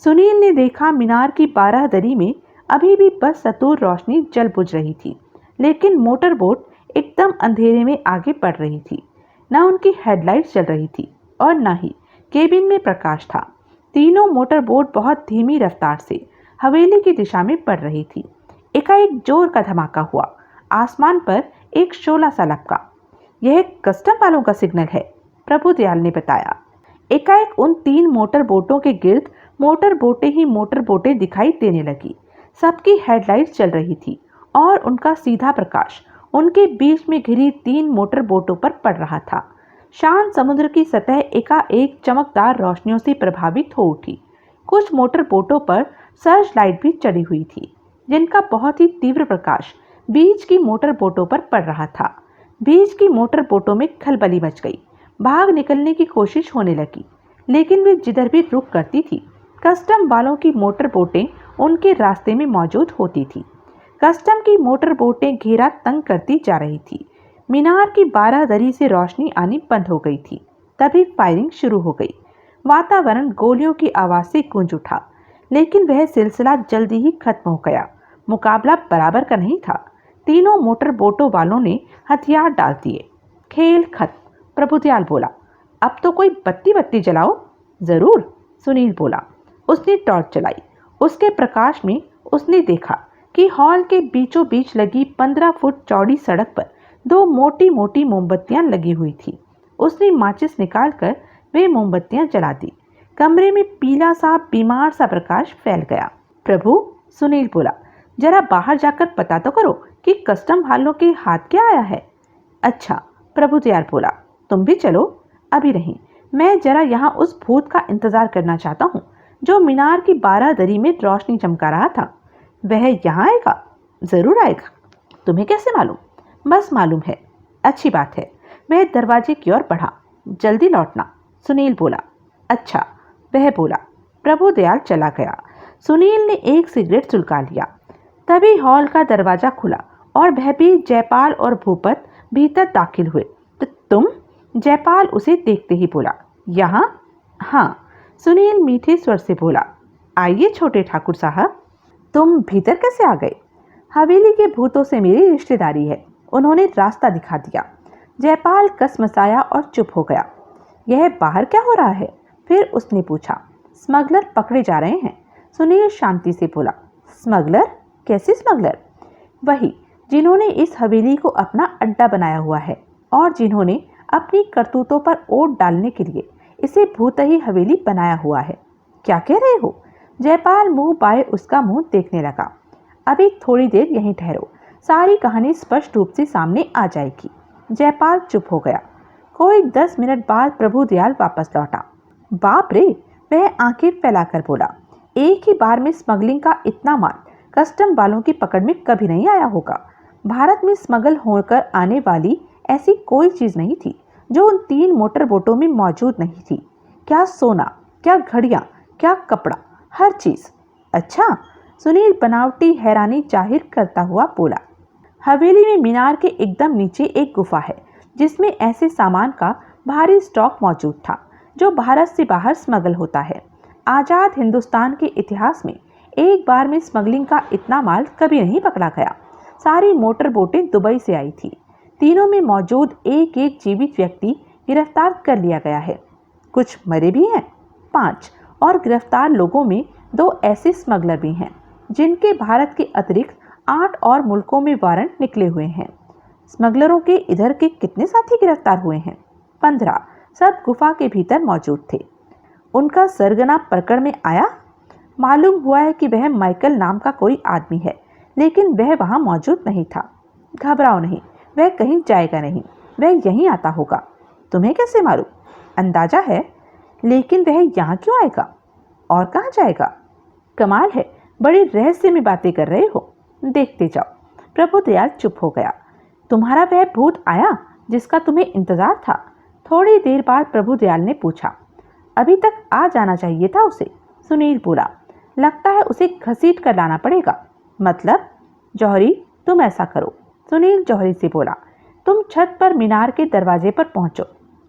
सुनील ने देखा मीनार की 12 दरी में अभी भी बस सतूर रोशनी जल बुझ रही थी, लेकिन मोटर बोट एकदम अंधेरे में आगे बढ़ रही थी। न उनकी हेडलाइट चल रही थी और न ही केबिन में प्रकाश था। तीनों मोटर बोट बहुत धीमी रफ्तार से हवेली की दिशा में बढ़ रही थी। एकाएक जोर का धमाका हुआ। आसमान पर एक शोला सा लपका। यह कस्टम वालों का सिग्नल है, प्रभुदयाल ने बताया। एकाएक उन 3 मोटर बोटों के गिर्द मोटर बोटें ही मोटर बोटें दिखाई देने लगी। सबकी हेडलाइट चल रही थी और उनका सीधा प्रकाश उनके बीच में घिरी 3 मोटर बोटों पर पड़ रहा था। शांत समुद्र की सतह एकाएक चमकदार रोशनियों से प्रभावित हो उठी। कुछ मोटर बोटों पर सर्च लाइट भी चढ़ी हुई थी, जिनका बहुत ही तीव्र प्रकाश बीच की मोटर बोटों पर पड़ रहा था। बीच की मोटर बोटों में खलबली मच गई। भाग निकलने की कोशिश होने लगी, लेकिन वे जिधर भी रुक करती थी, कस्टम वालों की मोटर बोटें उनके रास्ते में मौजूद होती थी। कस्टम की मोटर बोटें घेरा तंग करती जा रही थी। मीनार की 12 दरी से रोशनी आनी बंद हो गई थी। तभी फायरिंग शुरू हो गई। वातावरण गोलियों की आवाज से गूंज उठा, लेकिन वह सिलसिला जल्दी ही खत्म हो गया। मुकाबला बराबर का नहीं था। तीनों मोटर बोटों वालों ने हथियार डाल दिए। खेल खत्म, प्रभुदयाल बोला। अब तो कोई बत्ती बत्ती जलाओ। जरूर, सुनील बोला। उसने टॉर्च जलाई। उसके प्रकाश में उसने देखा कि हॉल के बीचों बीच लगी 15 फुट चौड़ी सड़क पर 2 मोटी मोटी मोमबत्तियां लगी हुई थी। उसने माचिस निकालकर वे मोमबत्तियां जला दी। कमरे में पीला सा बीमार सा प्रकाश फैल गया। प्रभु, सुनील बोला, जरा बाहर जाकर पता तो करो कि कस्टम वालों के हाथ क्या आया है। अच्छा, प्रभुदयाल बोला, तुम भी चलो। अभी नहीं, मैं जरा यहाँ उस भूत का इंतजार करना चाहता हूँ जो मीनार की 12 दरी में रोशनी चमका रहा था। वह यहाँ आएगा? जरूर आएगा। तुम्हें कैसे मालूम? बस मालूम है। अच्छी बात है। वह दरवाजे की ओर बढ़ा। जल्दी लौटना, सुनील बोला। अच्छा, वह बोला। प्रभुदयाल चला गया। सुनील ने एक सिगरेट सुलगा लिया। तभी हॉल का दरवाजा खुला और भयभीत जयपाल और भूपत भीतर दाखिल हुए। तो तुम? जयपाल उसे देखते ही बोला। यहाँ? हाँ, सुनील मीठे स्वर से बोला। आइए छोटे ठाकुर साहब। तुम भीतर कैसे आ गए? हवेली के भूतों से मेरी रिश्तेदारी है, उन्होंने रास्ता दिखा दिया। जयपाल कसमसाया और चुप हो गया। यह बाहर क्या हो रहा है? फिर उसने पूछा। स्मगलर पकड़े जा रहे हैं, सुनील शांति से बोला। स्मगलर? कैसे स्मगलर? वही जिन्होंने इस हवेली को अपना अड्डा बनाया हुआ है और जिन्होंने अपनी करतूतों पर ओट डालने के लिए इसे भूतही हवेली बनाया हुआ है। क्या कह रहे हो? जयपाल मुंह बाए उसका मुंह देखने लगा। अभी थोड़ी देर यहीं ठहरो, सारी कहानी स्पष्ट रूप से सामने आ जाएगी। जयपाल चुप हो गया। कोई 10 मिनट बाद प्रभुदयाल वापस लौटा। बाप रे, वह आंखें फैलाकर बोला। एक ही बार में स्मगलिंग का इतना माल कस्टम वालों की पकड़ में कभी नहीं आया होगा। भारत में स्मगल होकर आने वाली ऐसी कोई चीज नहीं थी जो उन 3 मोटर बोटों में मौजूद नहीं थी। क्या सोना, क्या घड़ियां, क्या कपड़ा, हर चीज। अच्छा, सुनील बनावटी हैरानी जाहिर करता हुआ बोला। हवेली में मीनार के एकदम नीचे एक गुफा है जिसमें ऐसे सामान का भारी स्टॉक मौजूद था जो भारत से बाहर स्मगल होता है। आज़ाद हिंदुस्तान के इतिहास में एक बार में स्मगलिंग का इतना माल कभी नहीं पकड़ा गया। सारी मोटर बोटें दुबई से आई थी। तीनों में मौजूद एक एक जीवित व्यक्ति गिरफ्तार कर लिया गया है। कुछ मरे भी हैं, 5, और गिरफ्तार लोगों में 2 ऐसे स्मगलर भी हैं जिनके भारत के अतिरिक्त 8 और मुल्कों में वारंट निकले हुए हैं। स्मगलरों के इधर के कितने साथी गिरफ्तार हुए हैं? 15, सब गुफा के भीतर मौजूद थे। उनका सरगना पकड़ में आया? मालूम हुआ है कि वह माइकल नाम का कोई आदमी है, लेकिन वह वहां मौजूद नहीं था। घबराओ नहीं, वह कहीं जाएगा नहीं, वह यहीं आता होगा। तुम्हें कैसे मालूम? अंदाजा है, लेकिन वह यहाँ क्यों आएगा और कहाँ जाएगा? कमाल है, बड़ी रहस्य में बातें कर रहे हो। देखते जाओ। प्रभुदयाल चुप हो गया। तुम्हारा वह भूत आया जिसका तुम्हें इंतजार था? थोड़ी देर बाद प्रभुदयाल ने पूछा। अभी तक आ जाना चाहिए था उसे, सुनील बोला। लगता है उसे घसीट कर लाना पड़ेगा। मतलब? जौहरी, तुम ऐसा करो, सुनील जौहरी से बोला। तुम छत पर मीनार के दरवाजे पर पहुंचो।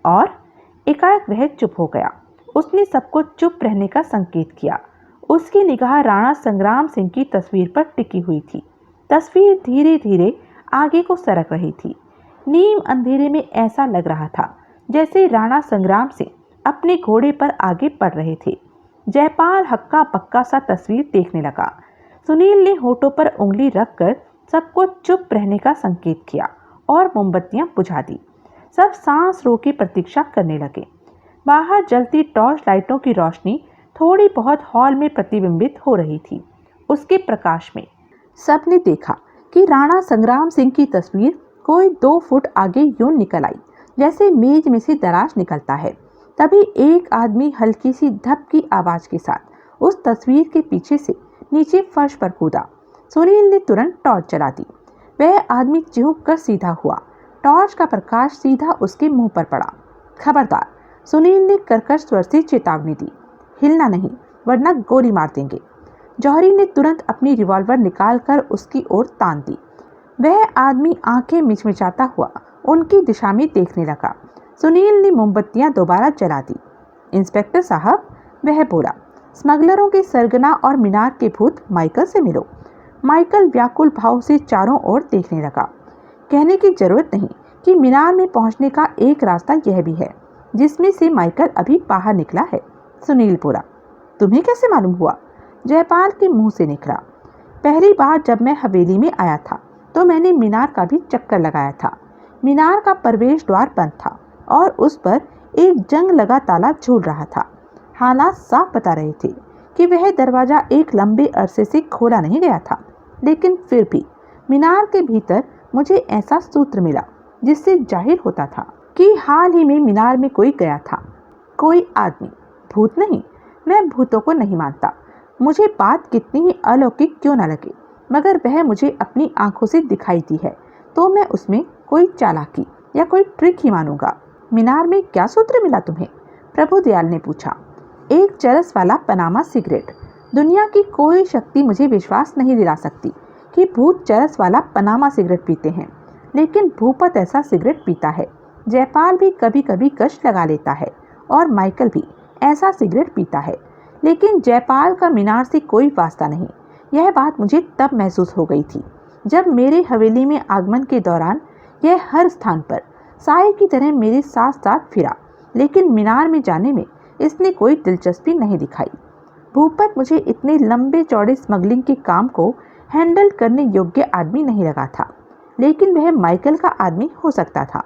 और एकाएक वह चुप हो गया। उसने सबको चुप रहने का संकेत किया। उसकी निगाह राणा संग्राम सिंह की तस्वीर पर टिकी हुई थी। तस्वीर धीरे धीरे आगे को सरक रही थी। नीम अंधेरे में ऐसा लग रहा था जैसे राणा संग्राम सिंह अपने घोड़े पर आगे बढ़ रहे थे। जयपाल हक्का पक्का सा तस्वीर देखने लगा। सुनील ने होठों पर उंगली रखकर सबको चुप रहने का संकेत किया और मोमबत्तियां बुझा दी। सब सांस रोके प्रतीक्षा करने लगे। बाहर जलती टॉर्च लाइटों की रोशनी थोड़ी बहुत हॉल में प्रतिबिंबित हो रही थी। उसके प्रकाश में सबने देखा कि राणा संग्राम सिंह की तस्वीर कोई 2 फुट आगे यूं निकल आई, जैसे मेज में से दराज निकलता है। तभी एक आदमी हल्की सी धप की आवाज के साथ उस तस्वीर के पीछे से नीचे फर्श पर कूदा। सुनील ने तुरंत टॉर्च जला दी। वह आदमी चिहुक कर सीधा हुआ। टॉर्च का प्रकाश सीधा उसके मुंह पर पड़ा। खबरदार, सुनील ने कर्कश स्वर से चेतावनी दी। हिलना नहीं, वरना गोली मार देंगे। जौहरी ने तुरंत अपनी रिवॉल्वर निकालकर उसकी ओर तान दी। वह आदमी आंखें मिचमिचाता हुआ उनकी दिशा में देखने लगा। सुनील ने मोमबत्तियां दोबारा जला दी। इंस्पेक्टर साहब, वह बोला, स्मगलरों के सरगना और मीनार के भूत माइकल से मिलो। माइकल व्याकुल भाव से चारों ओर देखने लगा। कहने की जरूरत नहीं कि मीनार में पहुंचने का एक रास्ता यह भी है, जिसमें से माइकल अभी बाहर निकला है। सुनील बोला, तुम्हें कैसे मालूम हुआ? जयपाल के मुंह से निकला, पहली बार जब मैं हवेली में आया था तो मैंने मीनार का भी चक्कर लगाया था। मीनार का प्रवेश द्वार बंद था और उस पर एक जंग लगा ताला झूल रहा था। हालात साफ बता रहे थे कि वह दरवाजा एक लंबे अरसे से खोला नहीं गया था, लेकिन फिर भी मीनार के भीतर मुझे ऐसा सूत्र मिला जिससे जाहिर होता था कि हाल ही में मीनार में कोई गया था। कोई आदमी, भूत नहीं। मैं भूतों को नहीं मानता, मुझे बात कितनी ही अलौकिक क्यों न लगे, मगर वह मुझे अपनी आंखों से दिखाई दी है तो मैं उसमें कोई चालाकी या कोई ट्रिक ही मानूंगा। मीनार में क्या सूत्र मिला तुम्हें? प्रभुदयाल ने पूछा। एक चरस वाला पनामा सिगरेट। दुनिया की कोई शक्ति मुझे विश्वास नहीं दिला सकती कि भूत चरस वाला पनामा सिगरेट पीते हैं, लेकिन भूपत ऐसा सिगरेट पीता है। जयपाल भी कभी कभी कष्ट लगा लेता है और माइकल भी ऐसा सिगरेट पीता है, लेकिन जयपाल का मीनार से कोई वास्ता नहीं। यह बात मुझे तब महसूस हो गई थी जब मेरे हवेली में आगमन के दौरान यह हर स्थान पर साए की तरह मेरे साथ साथ फिरा, लेकिन मीनार में जाने में इसने कोई दिलचस्पी नहीं दिखाई। भूपत मुझे इतने लंबे चौड़े स्मगलिंग के काम को हैंडल करने योग्य आदमी नहीं लगा था, लेकिन वह माइकल का आदमी हो सकता था।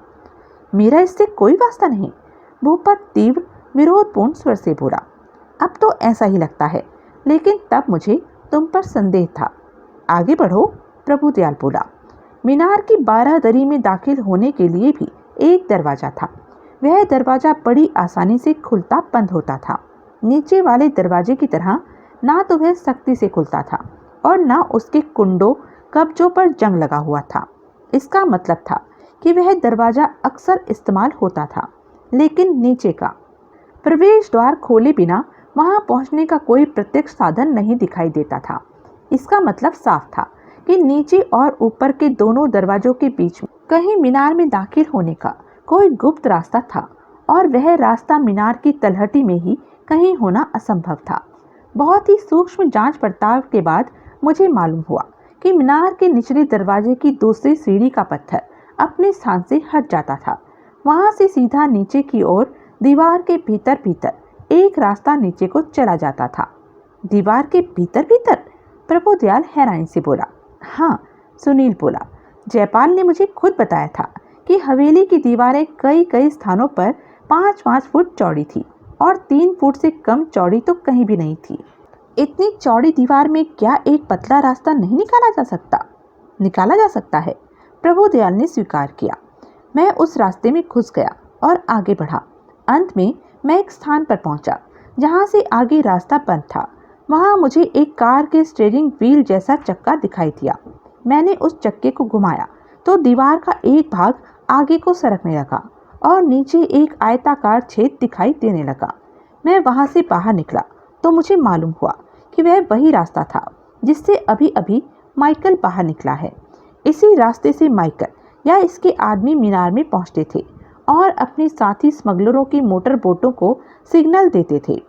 मेरा इससे कोई वास्ता नहीं, भूपत तीव्र विरोधपूर्ण स्वर से बोला। अब तो ऐसा ही लगता है, लेकिन तब मुझे तुम पर संदेह था। आगे बढ़ो, प्रभुदयाल बोला। मीनार की 12 दरी में दाखिल होने के लिए भी एक दरवाजा था। वह दरवाजा बड़ी आसानी से खुलता बंद होता था। नीचे वाले दरवाजे की तरह ना तो वह सख्ती से खुलता था और ना उसके कुंडों कब्जों पर जंग लगा हुआ था। इसका मतलब था कि वह दरवाजा अक्सर इस्तेमाल होता था, लेकिन नीचे का प्रवेश द्वार खोले बिना वहां पहुंचने का कोई प्रत्यक्ष साधन नहीं दिखाई देता था। इसका मतलब साफ था कि नीचे और ऊपर के दोनों दरवाजों के बीच में कहीं मीनार में दाखिल होने का कोई गुप्त रास्ता था, और वह रास्ता मीनार की तलहटी में ही कहीं होना असंभव था। बहुत ही सूक्ष्म जांच पड़ताल के बाद मुझे मालूम हुआ कि मीनार के निचले दरवाजे की दूसरी सीढ़ी का पत्थर अपने स्थान से हट जाता था। वहां से सीधा नीचे की ओर दीवार के भीतर भीतर एक रास्ता नीचे को चला जाता था। दीवार के भीतर भीतर? प्रभुदयाल हैरानी से बोला। हाँ, सुनील बोला। जयपाल ने मुझे खुद बताया था कि हवेली की दीवारें कई कई स्थानों पर 5-5 फुट चौड़ी थी और 3 फुट से कम चौड़ी तो कहीं भी नहीं थी। इतनी चौड़ी दीवार में क्या एक पतला रास्ता नहीं निकाला जा सकता? निकाला जा सकता है, प्रभुदयाल ने स्वीकार किया। मैं उस रास्ते में घुस गया और आगे बढ़ा। अंत में मैं एक स्थान पर पहुंचा जहां से आगे रास्ता बंद था। वहां मुझे एक कार के स्टीयरिंग व्हील जैसा चक्का दिखाई दिया। मैंने उस चक्के को घुमाया तो दीवार का एक भाग आगे को सरकने लगा और नीचे एक आयताकार छेद दिखाई देने लगा। मैं वहां से बाहर निकला तो मुझे मालूम हुआ कि वह वही रास्ता था जिससे अभी अभी माइकल बाहर निकला है। इसी रास्ते से माइकल या इसके आदमी मीनार में पहुंचते थे और अपने साथी स्मगलरों की मोटर बोटों को सिग्नल देते थे।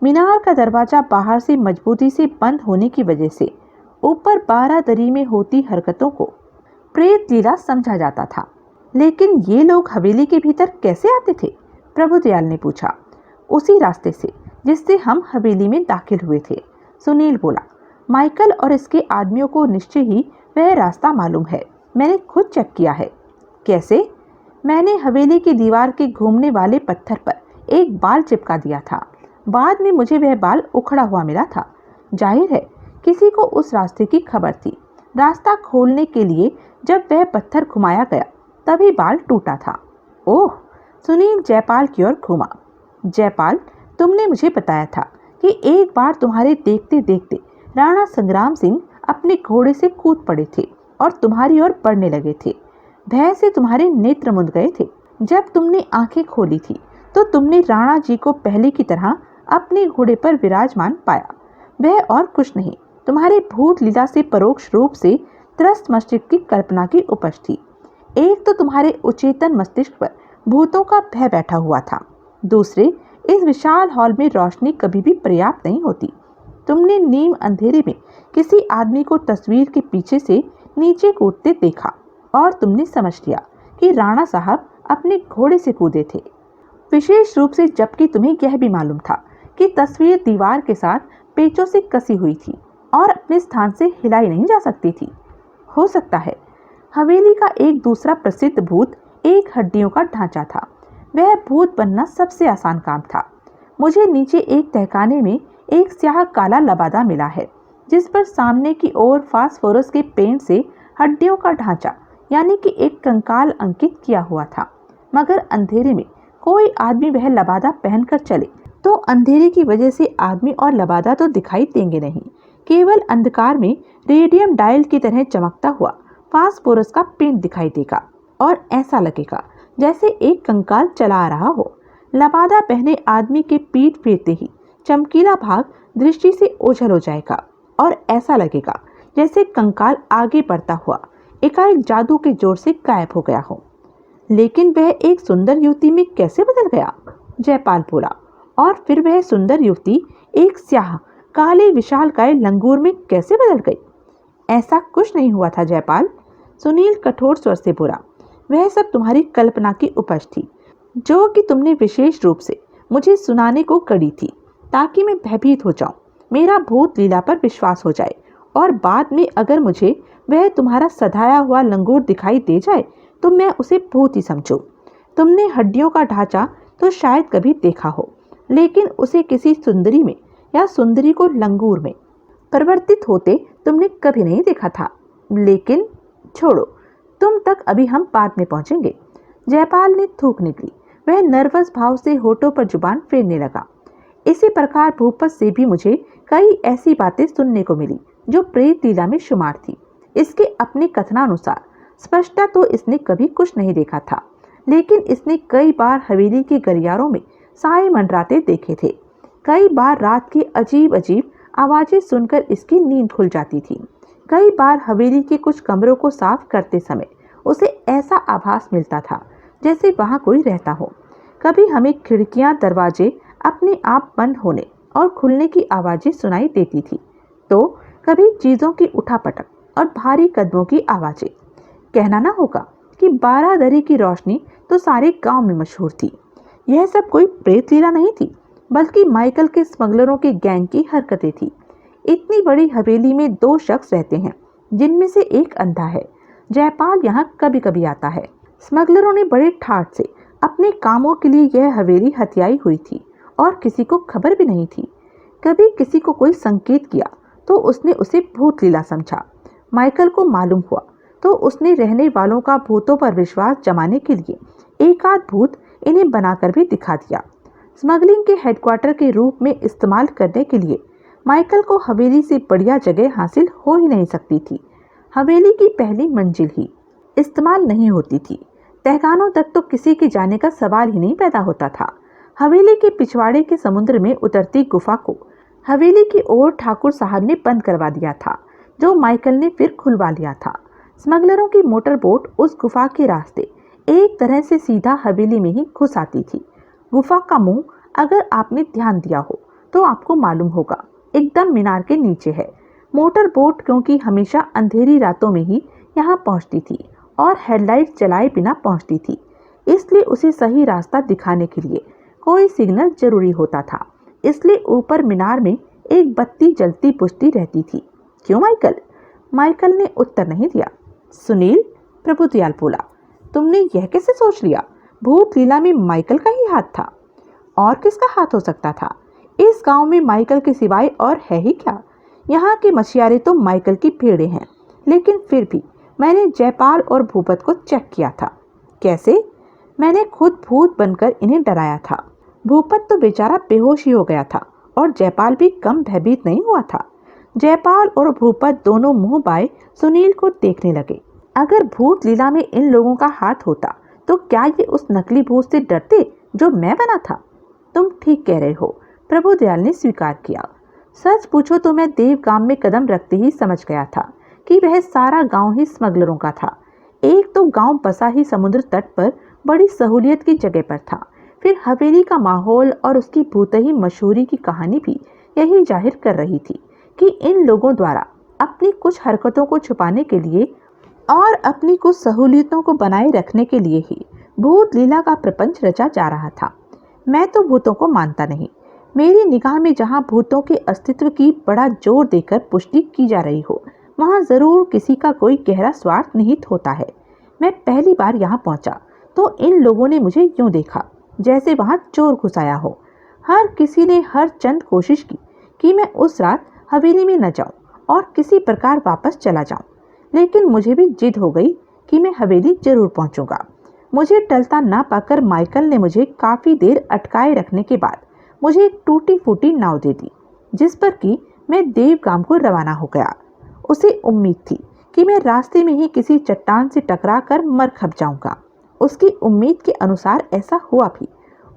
मीनार का दरवाजा बाहर से मजबूती से बंद होने की वजह से ऊपर 12 दरी में होती हरकतों को प्रेत लीला समझा जाता था। लेकिन ये लोग हवेली के भीतर कैसे आते थे? प्रभुदयाल ने पूछा। उसी रास्ते से जिससे हम हवेली में दाखिल हुए थे, सुनील बोला। माइकल और इसके आदमियों को निश्चय ही वह रास्ता मालूम है। मैंने खुद चेक किया है। कैसे? मैंने हवेली की दीवार के घूमने वाले पत्थर पर एक बाल चिपका दिया था। बाद में मुझे वह बाल उखड़ा हुआ मिला था। जाहिर है किसी को उस रास्ते की खबर थी। रास्ता खोलने के लिए जब वह पत्थर घुमाया गया तभी बाल टूटा था। ओह! सुनील जयपाल की ओर घूमा। जयपाल, तुमने मुझे बताया था कि एक बार तुम्हारे देखते देखते राणा संग्राम सिंह अपने घोड़े से कूद पड़े थे और तुम्हारी ओर बढ़ने लगे थे। भय से तुम्हारे नेत्र मुंद गए थे। जब तुमने आंखें खोली थी तो तुमने राणा जी को पहले की तरह अपने घोड़े पर विराजमान पाया। वह और कुछ नहीं, तुम्हारे भूत लीला से परोक्ष रूप से त्रस्त मस्तिष्क की कल्पना की उपज थी। एक तो तुम्हारे उचेतन मस्तिष्क पर भूतों का भय बैठा हुआ था, दूसरे इस विशाल हॉल में रोशनी कभी भी पर्याप्त नहीं होती। तुमने नीम अंधेरे में किसी आदमी को तस्वीर के पीछे से नीचे कूदते देखा और तुमने समझ लिया कि राणा साहब अपने घोड़े से कूदे थे। विशेष रूप से जबकि तुम्हें यह भी मालूम था कि तस्वीर दीवार के साथ पेचों से कसी हुई थी और अपने स्थान से हिलाई नहीं जा सकती थी। हो सकता है हवेली का एक दूसरा प्रसिद्ध भूत एक हड्डियों का ढांचा था। वह भूत बनना सबसे आसान काम था। मुझे नीचे एक तहखाने में एक स्याह काला लबादा मिला है जिस पर सामने की ओर फास्फोरस के पेंट से हड्डियों का ढांचा यानी कि एक कंकाल अंकित किया हुआ था। मगर अंधेरे में कोई आदमी वह लबादा पहनकर चले तो अंधेरे की वजह से आदमी और लबादा तो दिखाई देंगे नहीं, केवल अंधकार में रेडियम डायल की तरह चमकता हुआ फास्फोरस का पेंट दिखाई देगा और ऐसा लगेगा जैसे एक कंकाल चला आ रहा हो। लबादा पहने आदमी के पीठ फेरते ही चमकीला भाग दृष्टि से ओझल हो जाएगा और ऐसा लगेगा जैसे कंकाल आगे बढ़ता हुआ एकाएक जादू के जोर से गायब हो गया हो। लेकिन वह एक सुंदर युवती में कैसे बदल गया? जयपाल बोला। और फिर वह सुंदर युवती एक स्याह काले विशालकाय लंगूर में कैसे बदल गई? ऐसा कुछ नहीं हुआ था जयपाल, सुनील कठोर स्वर से बोला। वह सब तुम्हारी कल्पना की उपज थी जो कि तुमने विशेष रूप से मुझे सुनाने को कड़ी थी ताकि मैं भयभीत हो जाऊं, मेरा भूत लीला पर विश्वास हो जाए और बाद में अगर मुझे वह तुम्हारा सधाया हुआ लंगूर दिखाई दे जाए तो मैं उसे भूत ही समझूं। तुमने हड्डियों का ढांचा तो शायद कभी देखा हो, लेकिन उसे किसी सुंदरी में या सुंदरी को लंगूर में परिवर्तित होते तुमने कभी नहीं देखा था। लेकिन छोड़ो, तुम तक अभी हम बाद में पहुंचेंगे। जयपाल ने थूक निकली। वह नर्वस भाव से होठों पर जुबान फेरने लगा। इसी प्रकार भूपत से भी मुझे कई ऐसी बातें सुनने को मिली जो प्रेत लीला में शुमार थी। इसके अपने कथनानुसार स्पष्टता तो इसने कभी कुछ नहीं देखा था, लेकिन इसने कई बार हवेली के गलियारों में साए मंडराते देखे थे। कई बार रात की अजीब अजीब आवाजें सुनकर इसकी नींद खुल जाती थी। कई बार हवेली के कुछ कमरों को साफ करते समय उसे ऐसा आभास मिलता था जैसे वहां कोई रहता हो। कभी हमें खिड़कियां दरवाजे अपने आप बंद होने और खुलने की आवाजें सुनाई देती थी, तो कभी चीजों की उठापटक और भारी कदमों की आवाजें। कहना ना होगा कि बारादरी की रोशनी तो सारे गांव में मशहूर थी। यह सब कोई प्रेत लीला नहीं थी, बल्कि माइकल के स्मगलरों के गैंग की हरकतें थी। इतनी बड़ी हवेली में 2 शख्स रहते हैं, जिनमें से एक अंधा है। जयपाल यहाँ कभी कभी आता है। स्मगलरों ने बड़े ठाठ से अपने कामों के लिए यह हवेली हथियाई हुई थी और किसी को खबर भी नहीं थी। कभी किसी को कोई संकेत किया तो उसने उसे भूत लीला समझा। माइकल को मालूम हुआ तो उसने रहने वालों का भूतों पर विश्वास जमाने के लिए एक आध भूत इन्हें बनाकर भी दिखा दिया। स्मगलिंग के हेडक्वार्टर के रूप में इस्तेमाल करने के लिए माइकल को हवेली से बढ़िया जगह हासिल हो ही नहीं सकती थी। हवेली की पहली मंजिल ही इस्तेमाल नहीं होती थी। तहखानों तक तो किसी के जाने का सवाल ही नहीं पैदा होता था। हवेली के पिछवाड़े के समुद्र में उतरती गुफा को हवेली की ओर ठाकुर साहब ने बंद करवा दिया था, जो माइकल ने फिर खुलवा लिया था। स्मगलरों की मोटर बोट उस गुफा के रास्ते एक तरह से सीधा हवेली में ही घुस आती थी। गुफा का मुंह अगर आपने ध्यान दिया हो तो आपको मालूम होगा एकदम मीनार के नीचे है। मोटर बोट क्योंकि हमेशा अंधेरी रातों में ही यहाँ पहुँचती थी और हेडलाइट जलाए बिना पहुँचती थी, इसलिए उसे सही रास्ता दिखाने के लिए कोई सिग्नल जरूरी होता था। इसलिए ऊपर मीनार में एक बत्ती जलती बुझती रहती थी। क्यों माइकल? माइकल ने उत्तर नहीं दिया। सुनील, प्रभुदयाल बोला, तुमने यह कैसे सोच लिया? भूत लीला में माइकल का ही हाथ था। और किसका हाथ हो सकता था? इस गांव में माइकल के सिवाय और है ही क्या? यहाँ के मछियारे तो माइकल की भेड़े हैं। लेकिन फिर भी मैंने जयपाल और भूपत को चेक किया था। कैसे? मैंने खुद भूत बनकर इन्हें डराया था। भूपत तो बेचारा बेहोश ही हो गया था और जयपाल भी कम भयभीत नहीं हुआ था। जयपाल और भूपत दोनों मुंह बाए सुनील को देखने लगे। अगर भूत लीला में इन लोगों का हाथ होता तो क्या ये उस नकली भूत से डरते जो मैं बना था? तुम ठीक कह रहे हो, प्रभुदयाल ने स्वीकार किया। सच पूछो तो मैं देवगाम में कदम रखते ही समझ गया था कि वह सारा गांव ही स्मगलरों का था। एक तो गांव बसा ही समुद्र तट पर बड़ी सहूलियत की जगह पर था। फिर हवेली का माहौल और उसकी भूतही मशहूरी की कहानी भी यही जाहिर कर रही थी कि इन लोगों द्वारा अपनी कुछ हरकतों को छुपाने के लिए और अपनी कुछ सहूलियतों को बनाए रखने के लिए ही भूत लीला का प्रपंच रचा जा रहा था। मैं तो भूतों को मानता नहीं। मेरी निगाह में जहां भूतों के अस्तित्व की बड़ा जोर देकर पुष्टि की जा रही हो, वहां जरूर किसी का कोई गहरा स्वार्थ निहित होता है। मैं पहली बार यहां पहुंचा तो इन लोगों ने मुझे यूं देखा जैसे वहां चोर घुस आया हो। हर किसी ने हर चंद कोशिश की कि मैं उस रात हवेली में न जाऊं और किसी प्रकार वापस चला जाऊं, लेकिन मुझे भी जिद हो गई कि मैं हवेली जरूर पहुंचूंगा। मुझे टलता ना पाकर माइकल ने मुझे काफी देर अटकाए रखने के बाद मुझे एक टूटी फूटी नाव दे दी, जिस पर कि मैं देवगाम को रवाना हो गया। उसे उम्मीद थी कि मैं रास्ते में ही किसी चट्टान से टकरा कर मर खप जाऊंगा। उसकी उम्मीद के अनुसार ऐसा हुआ भी।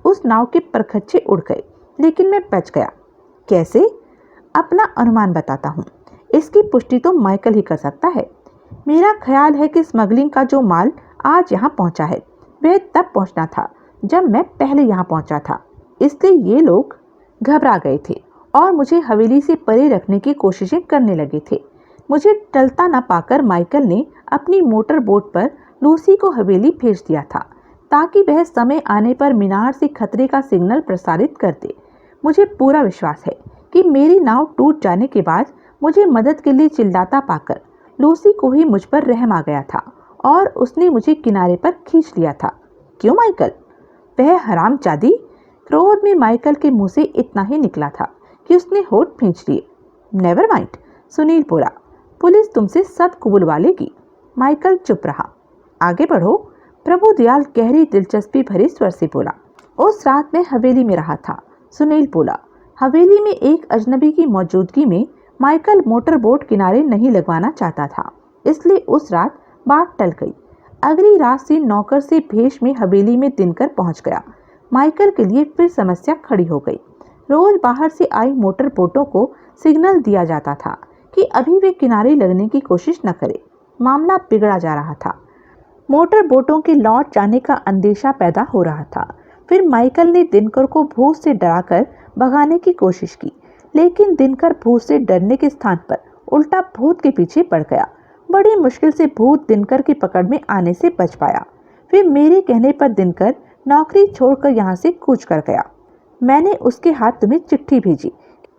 उस नाव के परखच्चे उड़ गए, लेकिन मैं बच गया। कैसे? अपना अनुमान बताता हूँ। इसकी पुष्टि तो माइकल ही कर सकता है। मेरा ख्याल है कि स्मगलिंग का जो माल आज यहाँ पहुँचा है वह तब पहुँचना था जब मैं पहले यहाँ पहुँचा था। इसलिए ये लोग घबरा गए थे और मुझे हवेली से परे रखने की कोशिशें करने लगे थे। मुझे टलता न पाकर माइकल ने अपनी मोटर बोट पर लूसी को हवेली भेज दिया था ताकि वह समय आने पर मीनार से खतरे का सिग्नल प्रसारित कर दे। मुझे पूरा विश्वास है कि मेरी नाव टूट जाने के बाद मुझे मदद के लिए चिल्लाता पाकर लूसी को ही मुझ पर रहम आ गया था और उसने मुझे किनारे पर खींच लिया था। क्यों माइकल? वह हरामजादी! क्रोध में माइकल के मुंह से इतना ही निकला था कि उसने होठ खींच लिए। नेवर माइंड, सुनील बोला। पुलिस तुमसे सब कबूलवा लेगी। माइकल चुप रहा। आगे बढ़ो, प्रभुदयाल गहरी दिलचस्पी भरे स्वर से बोला। उस रात मैं हवेली में रहा था, सुनील बोला। हवेली में एक अजनबी की मौजूदगी में माइकल मोटर बोट किनारे नहीं लगवाना चाहता था, इसलिए उस रात बात टल गई। अगली रात से नौकर से भेष में हवेली में दिनकर पहुंच गया। माइकल के लिए फिर समस्या खड़ी हो गई। रोज बाहर से आई मोटर बोटों को सिग्नल दिया जाता था कि अभी वे किनारे लगने की कोशिश न करे। मामला बिगड़ा जा रहा था। मोटर बोटों के लौट जाने का अंदेशा पैदा हो रहा था। फिर माइकल ने दिनकर को भूत से डराकर भगाने की कोशिश की, लेकिन दिनकर भूत से डरने के स्थान पर उल्टा भूत के पीछे पड़ गया। बड़ी मुश्किल से भूत दिनकर की पकड़ में आने से बच पाया। फिर मेरे कहने पर दिनकर नौकरी छोड़कर यहाँ से कूच कर गया। मैंने उसके हाथ तुम्हें चिट्ठी भेजी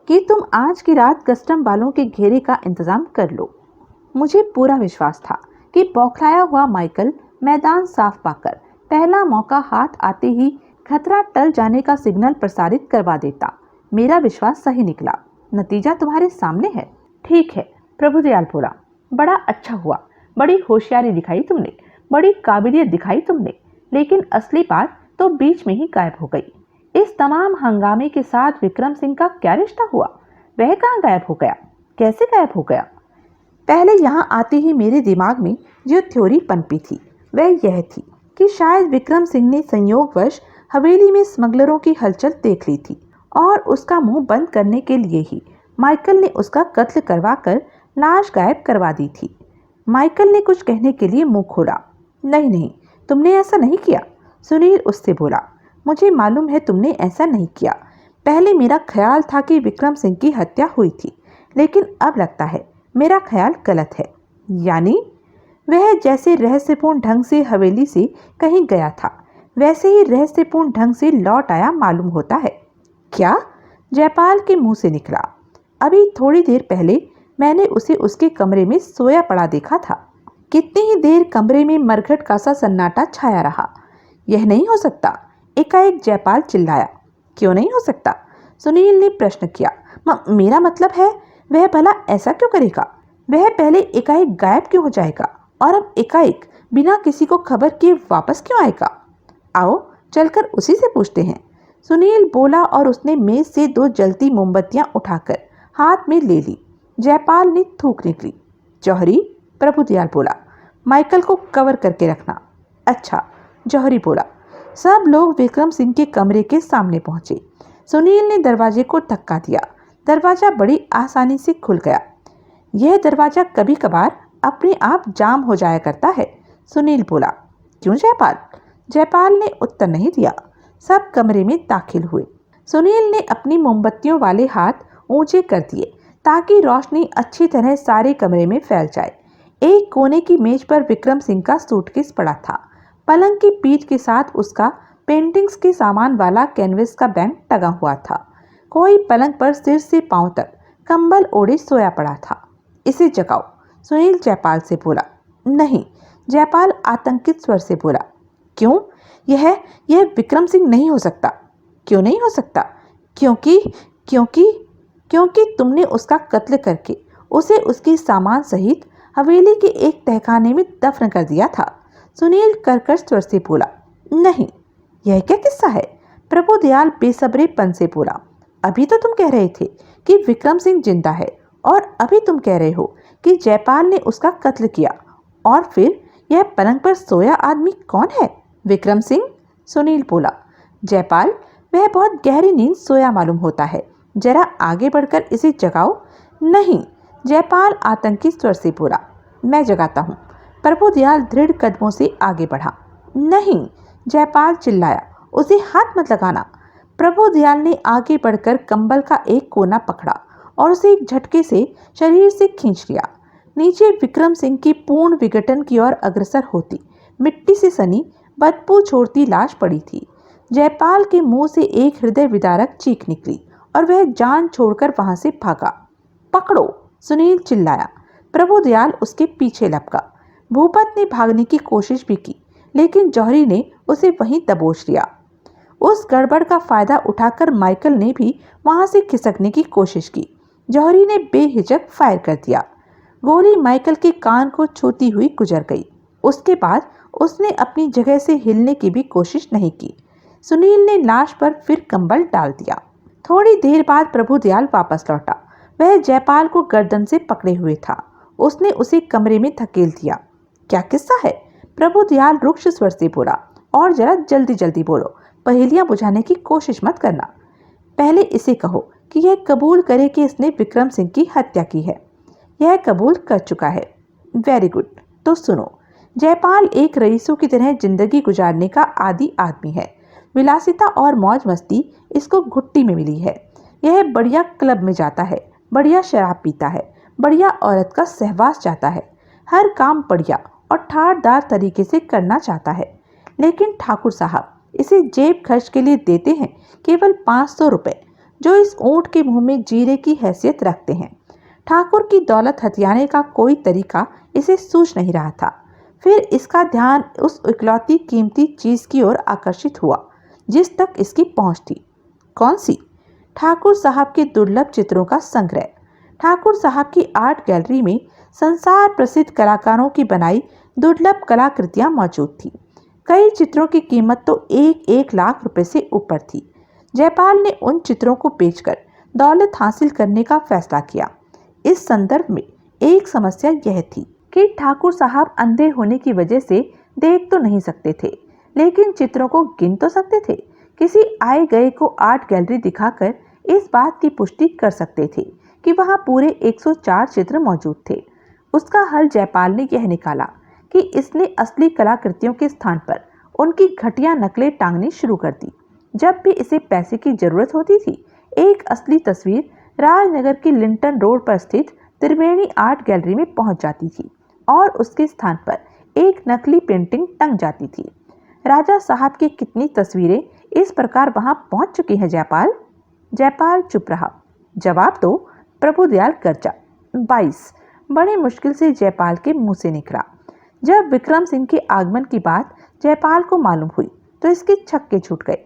कि तुम आज की रात कस्टम वालों के घेरे का इंतजाम कर लो। मुझे पूरा विश्वास था कि बौखलाया हुआ माइकल मैदान साफ पाकर पहला मौका हाथ आते ही खतरा टल जाने का सिग्नल प्रसारित करवा देता। मेरा विश्वास सही निकला। नतीजा तुम्हारे सामने है। ठीक है, प्रभुदयाल बोला। बड़ा अच्छा हुआ। बड़ी होशियारी दिखाई तुमने, बड़ी काबिलियत दिखाई तुमने, लेकिन असली बात तो बीच में ही गायब हो गई। इस तमाम हंगामे के साथ विक्रम सिंह का क्या रिश्ता हुआ? वह कहाँ गायब हो गया? कैसे गायब हो गया? पहले यहाँ आते ही मेरे दिमाग में जो थ्योरी पनपी थी वह यह थी कि शायद विक्रम सिंह ने संयोगवश हवेली में स्मगलरों की हलचल देख ली थी और उसका मुंह बंद करने के लिए ही माइकल ने उसका कत्ल करवाकर लाश गायब करवा दी थी। माइकल ने कुछ कहने के लिए मुंह खोला। नहीं नहीं, तुमने ऐसा नहीं किया, सुनील उससे बोला। मुझे मालूम है तुमने ऐसा नहीं किया। पहले मेरा ख्याल था कि विक्रम सिंह की हत्या हुई थी, लेकिन अब लगता है मेरा ख्याल गलत है। यानी वह जैसे रहस्यपूर्ण ढंग से हवेली से कहीं गया था, वैसे ही रहस्यपूर्ण ढंग से लौट आया मालूम होता है। क्या? जयपाल के मुंह से निकला। अभी थोड़ी देर पहले मैंने उसे उसके कमरे में सोया पड़ा देखा था। कितनी ही देर कमरे में मरघट का सा सन्नाटा छाया रहा। यह नहीं हो सकता, एकाएक जयपाल चिल्लाया। क्यों नहीं हो सकता? सुनील ने प्रश्न किया। मेरा मतलब है, वह भला ऐसा क्यों करेगा? वह पहले एकाएक गायब क्यों हो जाएगा और अब एकाएक बिना किसी को खबर किए वापस क्यों आएगा? आओ चलकर उसी से पूछते हैं, सुनील बोला और उसने मेज से 2 जलती मोमबत्तियां उठाकर हाथ में ले ली। जयपाल ने थूक निकली। जौहरी, प्रभुदयाल बोला, माइकल को कवर करके रखना। अच्छा, जौहरी बोला। सब लोग विक्रम सिंह के कमरे के सामने पहुंचे। सुनील ने दरवाजे को धक्का दिया। दरवाजा बड़ी आसानी से खुल गया। यह दरवाजा कभी कभार अपने आप जाम हो जाया करता है, सुनील बोला। क्यों जयपाल? जयपाल ने उत्तर नहीं दिया। सब कमरे में दाखिल हुए। सुनील ने अपनी मोमबत्तियों वाले हाथ ऊंचे कर दिए ताकि रोशनी अच्छी तरह सारे कमरे में फैल जाए। एक कोने की मेज पर विक्रम सिंह का सूटकेस पड़ा था। पलंग की पीठ के साथ उसका पेंटिंग्स के सामान वाला कैनवस का बैग टंगा हुआ था। कोई पलंग पर सिर से पांव तक कंबल ओढ़े सोया पड़ा था। इसे जगाओ, सुनील जयपाल से बोला। नहीं, जयपाल आतंकित स्वर से बोला। क्यों? यह विक्रम सिंह नहीं हो सकता। क्यों नहीं हो सकता? क्योंकि क्योंकि क्योंकि तुमने उसका कत्ल करके उसे उसके सामान सहित हवेली के एक तहखाने में दफन कर दिया था, सुनील कर्कश स्वर से बोला। नहीं, यह क्या किस्सा है? प्रभुदयाल बेसब्रेपन से बोला। अभी तो तुम कह रहे थे कि विक्रम सिंह जिंदा है और अभी तुम कह रहे हो कि जयपाल ने उसका कत्ल किया। और फिर यह पलंग पर सोया आदमी कौन है? विक्रम सिंह, सुनील बोला। जयपाल, वह बहुत गहरी नींद सोया मालूम होता है, जरा आगे बढ़कर इसे जगाओ। नहीं, जयपाल आतंकी स्वर से बोला। मैं जगाता हूँ। प्रभुदयाल दृढ़ कदमों से आगे बढ़ा। नहीं, जयपाल चिल्लाया, उसे हाथ मत लगाना। प्रभुदयाल ने आगे बढ़कर कंबल का एक कोना पकड़ा और उसे एक झटके से शरीर से खींच लिया। नीचे विक्रम सिंह की पूर्ण विघटन की ओर अग्रसर होती मिट्टी से सनी बदबू छोड़ती लाश पड़ी थी। जयपाल के मुंह से एक हृदय विदारक चीख निकली और वह जान छोड़कर वहां से भागा। पकड़ो, सुनील चिल्लाया। प्रभुदयाल उसके पीछे लपका। भूपत ने भागने की कोशिश भी की, लेकिन जौहरी ने उसे वहीं दबोच लिया। उस गड़बड़ का फायदा उठाकर माइकल ने भी वहां से खिसकने की कोशिश की। जौहरी ने बेहिचक फायर कर दिया। गोली माइकल के कान को छूती हुई गुजर गई। उसके बाद उसने अपनी जगह से हिलने की भी कोशिश नहीं की। सुनील ने लाश पर फिर कंबल डाल दिया। थोड़ी देर बाद प्रभुदयाल वापस लौटा। वह जयपाल को गर्दन से पकड़े हुए था। उसने उसे कमरे में धकेल दिया। क्या किस्सा है? प्रभुदयाल रुक्ष स्वर से बोला। और जरा जल्दी जल्दी बोलो, पहेलियां बुझाने की कोशिश मत करना। पहले इसे कहो कि यह कबूल करे कि इसने विक्रम सिंह की हत्या की है। यह कबूल कर चुका है। वेरी गुड, तो सुनो। जयपाल एक रईसों की तरह जिंदगी गुजारने का आदी आदमी है। विलासिता और मौज मस्ती इसको घुट्टी में मिली है। यह बढ़िया क्लब में जाता है, बढ़िया शराब पीता है, बढ़िया औरत का सहवास चाहता है, हर काम बढ़िया और ठाटदार तरीके से करना चाहता है। लेकिन ठाकुर साहब इसे जेब खर्च के लिए देते हैं केवल 500 रुपए, जो इस ऊंट के मुंह में जीरे की हैसियत रखते हैं। ठाकुर की दौलत हथियाने का कोई तरीका इसे सूझ नहीं रहा था। फिर इसका ध्यान उस इकलौती कीमती चीज की ओर आकर्षित हुआ जिस तक इसकी पहुंच थी। कौन सी? ठाकुर साहब के दुर्लभ चित्रों का संग्रह। ठाकुर साहब की आर्ट गैलरी में संसार प्रसिद्ध कलाकारों की बनाई दुर्लभ कलाकृतियां मौजूद थी। कई चित्रों की कीमत तो 1-1 लाख रुपए से ऊपर थी। जयपाल ने उन चित्रों को बेचकर दौलत हासिल करने का फैसला किया। इस संदर्भ में एक समस्या यह थी कि ठाकुर साहब अंधे होने की वजह से देख तो नहीं सकते थे, लेकिन चित्रों को गिन तो सकते थे। किसी आए गए को आर्ट गैलरी दिखाकर इस बात की पुष्टि कर सकते थे कि वहां पूरे 104 चित्र मौजूद थे। उसका हल जयपाल ने यह निकाला कि इसने असली कलाकृतियों के स्थान पर उनकी घटिया नकलें टांगनी शुरू कर दी। जब भी इसे पैसे की जरूरत होती थी, एक असली तस्वीर राजनगर की लिंटन रोड पर स्थित त्रिवेणी आर्ट गैलरी में पहुंच जाती थी और उसके स्थान पर एक नकली पेंटिंग टंग जाती थी। राजा साहब की कितनी तस्वीरें इस प्रकार वहां पहुंच चुकी हैं जयपाल? जयपाल चुप रहा। जवाब दो, प्रभुदयाल गर्जा। 22 बड़े मुश्किल से जयपाल के मुंह से निकला। जब विक्रम सिंह के आगमन की बात जयपाल को मालूम हुई तो इसके छक्के छूट गए।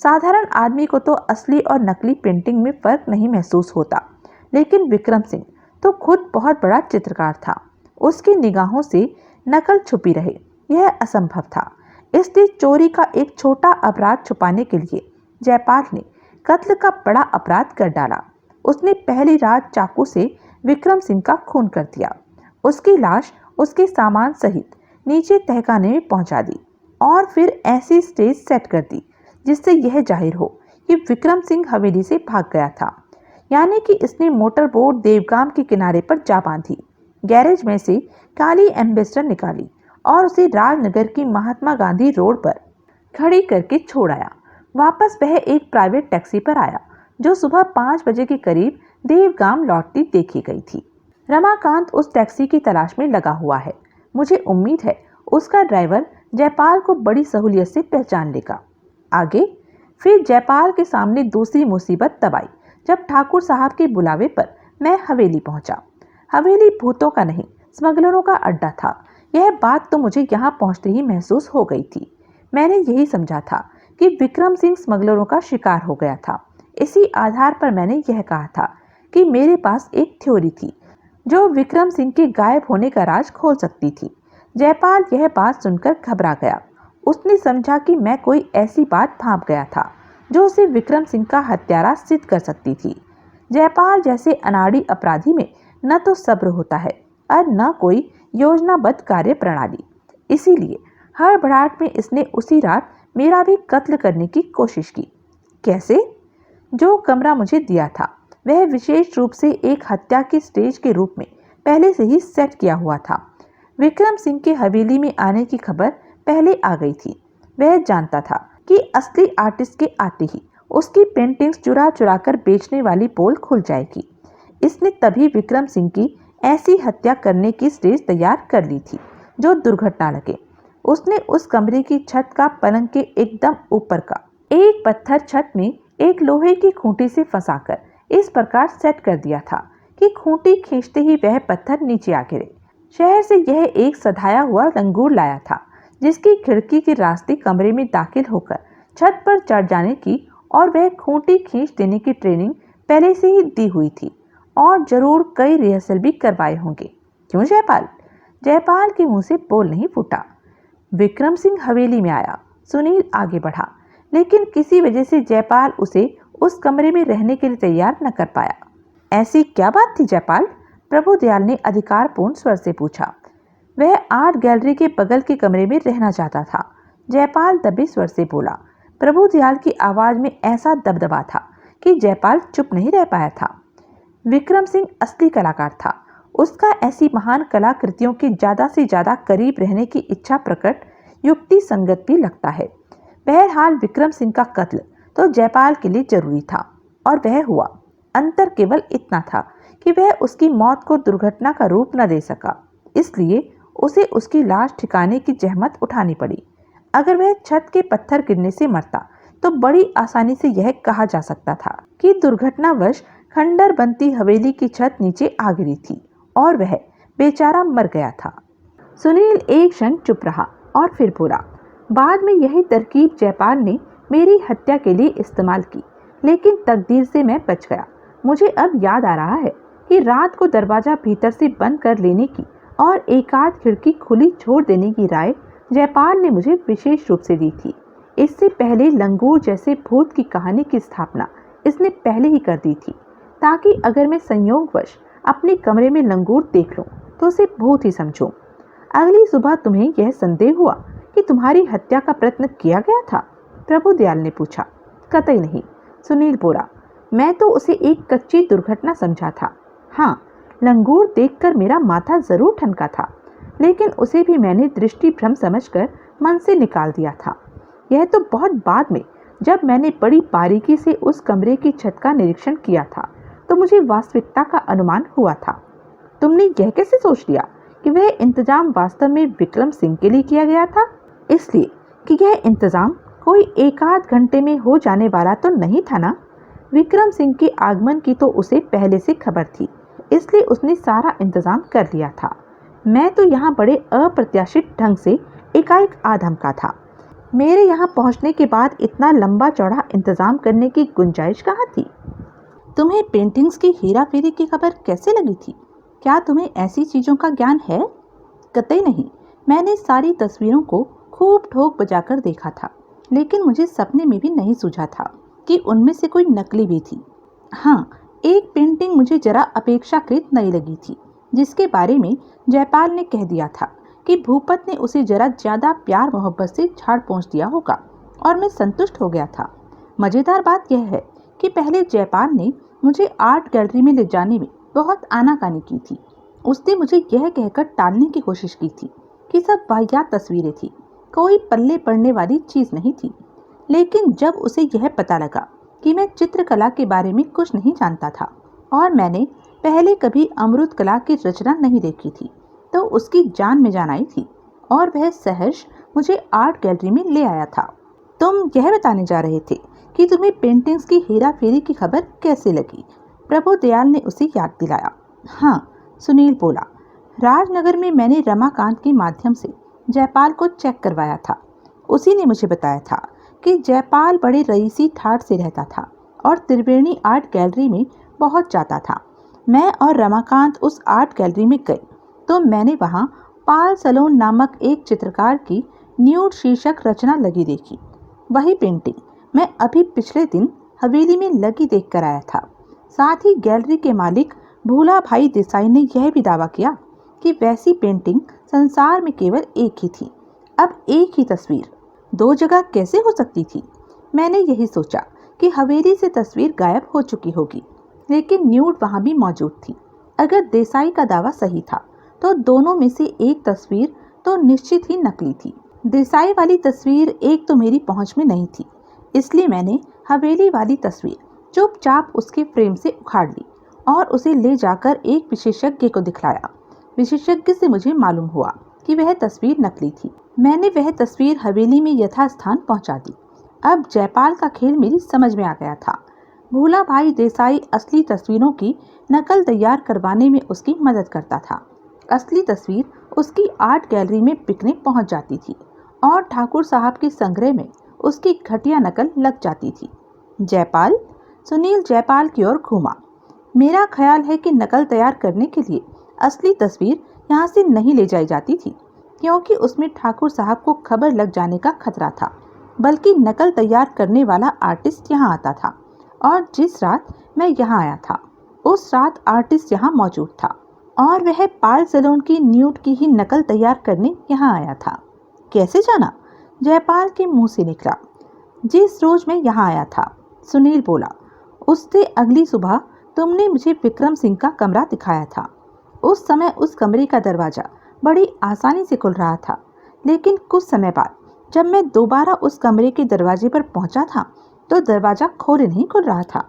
साधारण आदमी को तो असली और नकली पेंटिंग में फर्क नहीं महसूस होता, लेकिन विक्रम सिंह तो खुद बहुत बड़ा चित्रकार था। उसकी निगाहों से नकल छुपी रहे यह असंभव था। इसलिए चोरी का एक छोटा अपराध छुपाने के लिए जयपाल ने कत्ल का बड़ा अपराध कर डाला। उसने पहली रात चाकू से विक्रम सिंह का खून कर दिया, उसकी लाश उसके सामान सहित नीचे तहखाने में पहुंचा दी और फिर ऐसी स्टेज सेट कर दी जिससे यह जाहिर हो कि विक्रम सिंह हवेली से भाग गया था। यानी कि इसने मोटर बोट देवगाम के किनारे पर जा बांधी, गैरेज में से काली एम्बेसडर निकाली और उसे राजनगर की महात्मा गांधी रोड पर खड़ी करके छोड़ आया। वापस वह एक प्राइवेट टैक्सी पर आया जो सुबह 5 बजे के करीब देवगाम लौटती देखी गई थी। रमाकांत उस टैक्सी की तलाश में लगा हुआ है। मुझे उम्मीद है उसका ड्राइवर जयपाल को बड़ी सहूलियत से पहचान लेगा। आगे फिर जयपाल के सामने दूसरी मुसीबत तब आई जब ठाकुर साहब के बुलावे पर मैं हवेली पहुंचा। हवेली भूतों का नहीं, स्मगलरों का अड्डा था। यह बात तो मुझे यहाँ पहुंचते ही महसूस हो गई थी। मैंने यही समझा था कि विक्रम सिंह स्मगलरों का शिकार हो गया था। इसी आधार पर मैंने यह कहा था कि मेरे पास एक थ्योरी थी जो विक्रम सिंह के गायब होने का राज खोल सकती थी। जयपाल यह बात सुनकर घबरा गया। उसने समझा कि मैं कोई ऐसी बात भांप गया था जो उसे विक्रम सिंह का हत्यारा सिद्ध कर सकती थी। जयपाल जैसे अनाड़ी अपराधी में न तो सब्र होता है और न कोई योजनाबद्ध कार्य प्रणाली। इसीलिए हड़बड़ाहट में इसने उसी रात मेरा भी कत्ल करने की कोशिश की। कैसे? जो कमरा मुझे दिया था वह विशेष रूप से एक हत्या की स्टेज के रूप में पहले से ही सेट किया हुआ था। विक्रम सिंह के हवेली में आने की खबर पहले आ गई थी। वह जानता था कि असली आर्टिस्ट के आते ही उसकी पेंटिंग्स चुरा चुरा कर बेचने वाली पोल खुल जाएगी। इसने तभी विक्रम सिंह की ऐसी हत्या करने की स्टेज तैयार कर ली थी जो दुर्घटना लगे। उसने उस कमरे की छत का पलंग के एकदम ऊपर का एक पत्थर छत में एक लोहे की खूंटी से फंसाकर इस प्रकार सेट कर दिया था कि खूंटी खींचते ही वह पत्थर नीचे आ गिरे। शहर से यह एक सधाया हुआ लंगूर लाया था जिसकी खिड़की के रास्ते कमरे में दाखिल होकर छत पर चढ़ जाने की और वह खूंटी खींच देने की ट्रेनिंग पहले से ही दी हुई थी और जरूर कई रिहर्सल भी करवाए होंगे। क्यों जयपाल? जयपाल के मुंह से बोल नहीं फूटा। विक्रम सिंह हवेली में आया। सुनील आगे बढ़ा, लेकिन किसी वजह से जयपाल उसे उस कमरे में रहने के लिए तैयार न कर पाया। ऐसी क्या बात थी जयपाल? प्रभुदयाल ने अधिकारपूर्ण स्वर से पूछा। वह आर्ट गैलरी के बगल के कमरे में रहना चाहता था, जयपाल दबे स्वर से बोला। प्रभुदयाल की आवाज में ऐसा दबदबा था कि जयपाल चुप नहीं रह पाया था। विक्रम सिंह असली कलाकार था। उसका ऐसी महान कलाकृतियों के ज्यादा से ज्यादा करीब रहने की इच्छा प्रकट युक्ति संगत भी लगता है। बहरहाल विक्रम सिंह का कत्ल तो जयपाल के लिए जरूरी था और वह हुआ। अंतर केवल इतना था कि वह उसकी मौत को दुर्घटना का रूप न दे सका, इसलिए उसे उसकी लाश ठिकाने की जहमत उठानी पड़ी। अगर वह छत के पत्थर गिरने से मरता तो बड़ी आसानी से यह कहा जा सकता था कि दुर्घटनावश खंडर बनती हवेली की छत नीचे आ गिरी थी और वह बेचारा मर गया था। सुनील एक क्षण चुप रहा और फिर बोला, बाद में यही तरकीब जयपाल ने मेरी हत्या के लिए इस्तेमाल की, लेकिन तकदीर से मैं बच गया। मुझे अब याद आ रहा है कि रात को दरवाजा भीतर से बंद कर लेने की और एकाध खिड़की खुली छोड़ देने की राय जयपाल ने मुझे विशेष रूप से दी थी। इससे पहले लंगूर जैसे भूत की कहानी की स्थापना इसने पहले ही कर दी थी, ताकि अगर मैं संयोगवश अपने कमरे में लंगूर देख लूं तो उसे भूत ही समझूं। अगली सुबह तुम्हें यह संदेह हुआ कि तुम्हारी हत्या का प्रयत्न किया गया था? प्रभुदयाल ने पूछा। कतई नहीं, सुनील बोला। मैं तो उसे एक कच्ची दुर्घटना समझा था। हाँ, लंगूर देखकर मेरा माथा जरूर ठनका था, लेकिन उसे भी मैंने दृष्टि भ्रम समझकर मन से निकाल दिया था। यह तो बहुत बाद में, जब मैंने बड़ी बारीकी से उस कमरे की छत का निरीक्षण किया था, तो मुझे वास्तविकता का अनुमान हुआ था। तुमने यह कैसे सोच लिया कि वह इंतजाम वास्तव में विक्रम सिंह के लिए किया गया था? इसलिए कि यह इंतजाम कोई एकाध घंटे में हो जाने वाला तो नहीं था ना। विक्रम सिंह के आगमन की तो उसे पहले से खबर थी, इसलिए उसने सारा इंतजाम कर लिया था। मैं तो यहाँ बड़े अप्रत्याशित ढंग से एकाएक आ धमका था। मेरे यहाँ पहुँचने के बाद इतना लंबा चौड़ा इंतजाम करने की गुंजाइश कहाँ थी? तुम्हें पेंटिंग्स की हेरा फेरी की खबर कैसे लगी थी? क्या तुम्हें ऐसी चीज़ों का ज्ञान है? कतई नहीं। मैंने सारी तस्वीरों को खूब ठोक बजाकर देखा था, लेकिन मुझे सपने में भी नहीं सूझा था कि उनमें से कोई नकली भी थी। हाँ, एक पेंटिंग मुझे जरा अपेक्षाकृत नई लगी थी, जिसके बारे में जयपाल ने कह दिया था कि भूपत ने उसे जरा ज्यादा प्यार मोहब्बत से झाड़ पोंछ दिया होगा, और मैं संतुष्ट हो गया था। मजेदार बात यह है कि पहले जयपाल ने मुझे आर्ट गैलरी में ले जाने में बहुत आनाकानी की थी। उसने मुझे यह कहकर टालने की कोशिश की थी कि सब वाहियात तस्वीरें थी, कोई पल्ले पड़ने वाली चीज नहीं थी। लेकिन जब उसे यह पता लगा कि मैं चित्रकला के बारे में कुछ नहीं जानता था और मैंने पहले कभी अमृत कला की रचना नहीं देखी थी, तो उसकी जान में जान आई थी और वह सहर्ष मुझे आर्ट गैलरी में ले आया था। तुम यह बताने जा रहे थे कि तुम्हें पेंटिंग्स की हेरा फेरी की खबर कैसे लगी? प्रभु दयाल ने उसे याद दिलाया। हाँ, सुनील बोला, राजनगर में मैंने रमाकांत के माध्यम से जयपाल को चेक करवाया था। उसी ने मुझे बताया था कि जयपाल बड़े रईसी ठाट से रहता था और त्रिवेणी आर्ट गैलरी में बहुत जाता था। मैं और रमाकांत उस आर्ट गैलरी में गए तो मैंने वहाँ पाल सलोन नामक एक चित्रकार की न्यूड शीर्षक रचना लगी देखी। वही पेंटिंग मैं अभी पिछले दिन हवेली में लगी देख कर आया था। साथ ही गैलरी के मालिक भूला भाई देसाई ने यह भी दावा किया कि वैसी पेंटिंग संसार में केवल एक ही थी। अब एक ही तस्वीर दो जगह कैसे हो सकती थी? मैंने यही सोचा कि हवेली से तस्वीर गायब हो चुकी होगी, लेकिन न्यूड वहाँ भी मौजूद थी। अगर देसाई का दावा सही था तो दोनों में से एक तस्वीर तो निश्चित ही नकली थी। देसाई वाली तस्वीर एक तो मेरी पहुंच में नहीं थी, इसलिए मैंने हवेली वाली तस्वीर चुपचाप उसके फ्रेम से उखाड़ ली और उसे ले जाकर एक विशेषज्ञ को दिखलाया। विशेषज्ञ से मुझे मालूम हुआ कि वह तस्वीर नकली थी। मैंने वह तस्वीर हवेली में यथास्थान पहुंचा दी। अब जयपाल का खेल मेरी समझ में आ गया था। भूला भाई देसाई असली तस्वीरों की नकल तैयार करवाने में उसकी मदद करता था। असली तस्वीर उसकी आर्ट गैलरी में बिकने पहुंच जाती थी और ठाकुर साहब के संग्रह में उसकी घटिया नकल लग जाती थी। जयपाल, सुनील जयपाल की ओर घूमा। मेरा ख्याल है कि नकल तैयार करने के लिए असली तस्वीर यहाँ से नहीं ले जाई जाती थी, क्योंकि उसमें ठाकुर साहब को खबर लग जाने का खतरा था, बल्कि नकल तैयार करने वाला आर्टिस्ट यहाँ आता था और जिस रात मैं यहाँ आया था उस रात आर्टिस्ट यहाँ मौजूद था और वह पाल सलोन की न्यूड की ही नकल तैयार करने यहाँ आया था। कैसे जाना? जयपाल के मुंह से निकला। जिस रोज मैं यहाँ आया था, सुनील बोला, उससे अगली सुबह तुमने मुझे विक्रम सिंह का कमरा दिखाया था। उस समय उस कमरे का दरवाजा बड़ी आसानी से खुल रहा था, लेकिन कुछ समय बाद जब मैं दोबारा उस कमरे के दरवाजे पर पहुंचा था तो दरवाजा खोले नहीं खुल रहा था।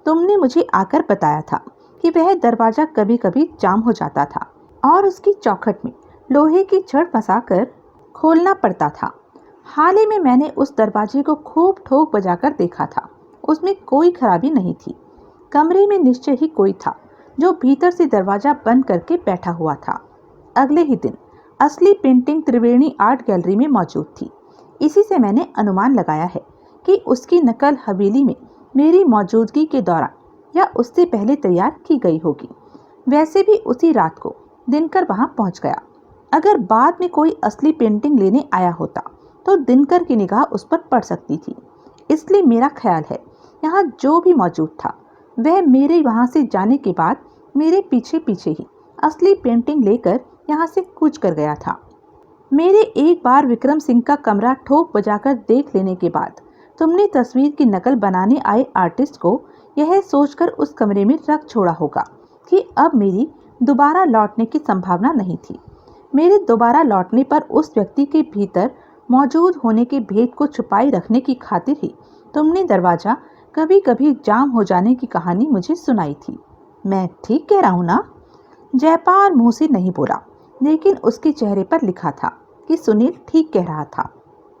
तुमने मुझे आकर बताया था कि वह दरवाजा कभी कभी जाम हो जाता था और उसकी चौखट में लोहे की छड़ फंसाकर खोलना पड़ता था। हाल ही में मैंने उस दरवाजे को खूब ठोक बजाकर देखा था। उसमें कोई खराबी नहीं थी। कमरे में निश्चय ही कोई था जो भीतर से दरवाजा बंद करके बैठा हुआ था। अगले ही दिन असली पेंटिंग त्रिवेणी आर्ट गैलरी में मौजूद थी। इसी से मैंने अनुमान लगाया है कि उसकी नकल हवेली में मेरी मौजूदगी के दौरान या उससे पहले तैयार की गई होगी। वैसे भी उसी रात को दिनकर वहां पहुंच गया। अगर बाद में कोई असली पेंटिंग लेने आया होता तो दिनकर की निगाह उस पर पड़ सकती थी। इसलिए मेरा ख्याल है यहाँ जो भी मौजूद था वह मेरे वहाँ से जाने के बाद मेरे पीछे पीछे ही असली पेंटिंग लेकर यहाँ से कूच कर गया था। मेरे एक बार विक्रम सिंह का कमरा ठोक बजाकर देख लेने के बाद तुमने तस्वीर की नकल बनाने आए आर्टिस्ट को यह सोचकर उस कमरे में रख छोड़ा होगा कि अब मेरी दोबारा लौटने की संभावना नहीं थी। मेरे दोबारा लौटने पर उस व्यक्ति के भीतर मौजूद होने के भेद को छुपाई रखने की खातिर ही तुमने दरवाजा कभी कभी जाम हो जाने की कहानी मुझे सुनाई थी। मैं ठीक कह रहा हूँ ना? जयपाल मुंह से नहीं बोला, लेकिन उसके चेहरे पर लिखा था कि सुनील ठीक कह रहा था।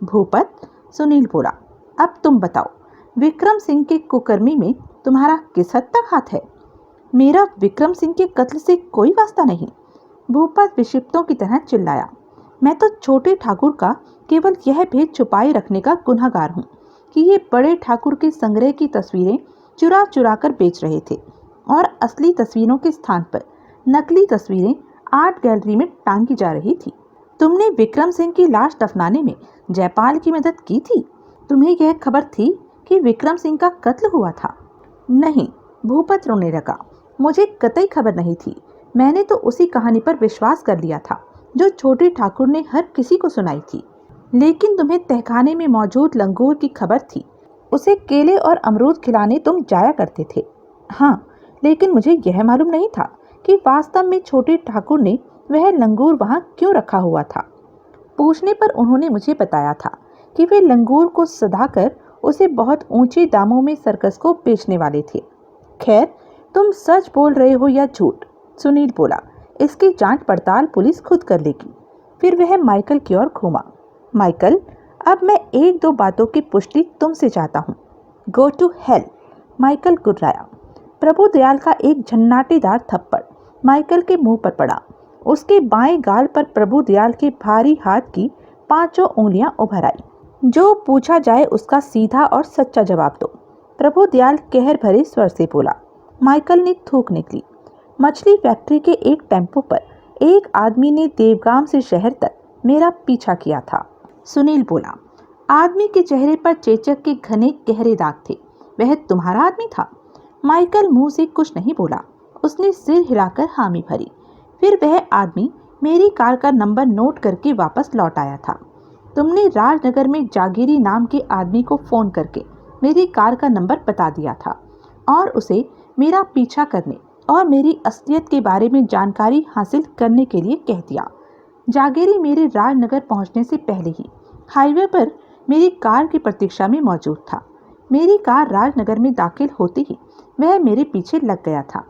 भूपत, सुनील बोला, अब तुम बताओ, विक्रम सिंह के कुकर्मी में तुम्हारा किस हद तक हाथ है? मेरा विक्रम सिंह के कत्ल से कोई वास्ता नहीं। भूपत विक्षिप्तों की तरह चिल्लाया। मैं तो छोटे ठाकुर का केवल यह भेद छुपाए रखने का गुनहगार हूँ कि ये बड़े ठाकुर के संग्रह की तस्वीरें चुरा चुरा कर बेच रहे थे और असली तस्वीरों के स्थान पर नकली तस्वीरें आर्ट गैलरी में टांगी जा रही थी। तुमने विक्रम सिंह की लाश दफनाने में जयपाल की मदद की थी? तुम्हें यह खबर थी कि विक्रम सिंह का कत्ल हुआ था? नहीं, भूपत रोने लगा। मुझे कतई खबर नहीं थी। मैंने तो उसी कहानी पर विश्वास कर लिया था जो छोटे ठाकुर ने हर किसी को सुनाई थी। लेकिन तुम्हें तहखाने में मौजूद लंगूर की खबर थी। उसे केले और अमरूद खिलाने तुम जाया करते थे। हाँ, लेकिन मुझे यह मालूम नहीं था कि वास्तव में छोटे ठाकुर ने वह लंगूर वहाँ क्यों रखा हुआ था। पूछने पर उन्होंने मुझे बताया था कि वे लंगूर को सधाकर उसे बहुत ऊंचे दामों में सर्कस को बेचने वाले थे। खैर, तुम सच बोल रहे हो या झूठ? सुनील बोला। इसकी जांच पड़ताल पुलिस खुद कर लेगी। फिर वह माइकल की ओर घूमा। माइकल, अब मैं एक दो बातों की पुष्टि तुमसे चाहता हूँ। गो टू हेल, माइकल गुर्राया। प्रभु दयाल का एक झन्नाटेदार थप्पड़ माइकल के मुंह पर पड़ा। उसके बाएं गाल पर प्रभु दयाल के भारी हाथ की 5 उंगलियां उभर आई। जो पूछा जाए उसका सीधा और सच्चा जवाब दो, प्रभु दयाल कहर भरे स्वर से बोला। माइकल ने थूक निकली। मछली फैक्ट्री के एक टेम्पो पर एक आदमी ने देवगाम से शहर तक मेरा पीछा किया था, सुनील बोला। आदमी के चेहरे पर चेचक के घने गहरे दाग थे। वह तुम्हारा आदमी था? माइकल मुंह से कुछ नहीं बोला। उसने सिर हिलाकर हामी भरी। फिर वह आदमी मेरी कार का नंबर नोट करके वापस लौट आया था। तुमने राजनगर में जागीरी नाम के आदमी को फोन करके मेरी कार का नंबर बता दिया था और उसे मेरा पीछा करने और मेरी असलियत के बारे में जानकारी हासिल करने के लिए कह दिया। जागीरी मेरे राजनगर पहुंचने से पहले ही हाईवे पर मेरी कार की प्रतीक्षा में मौजूद था। मेरी कार राजनगर में दाखिल होते ही वह मेरे पीछे लग गया था,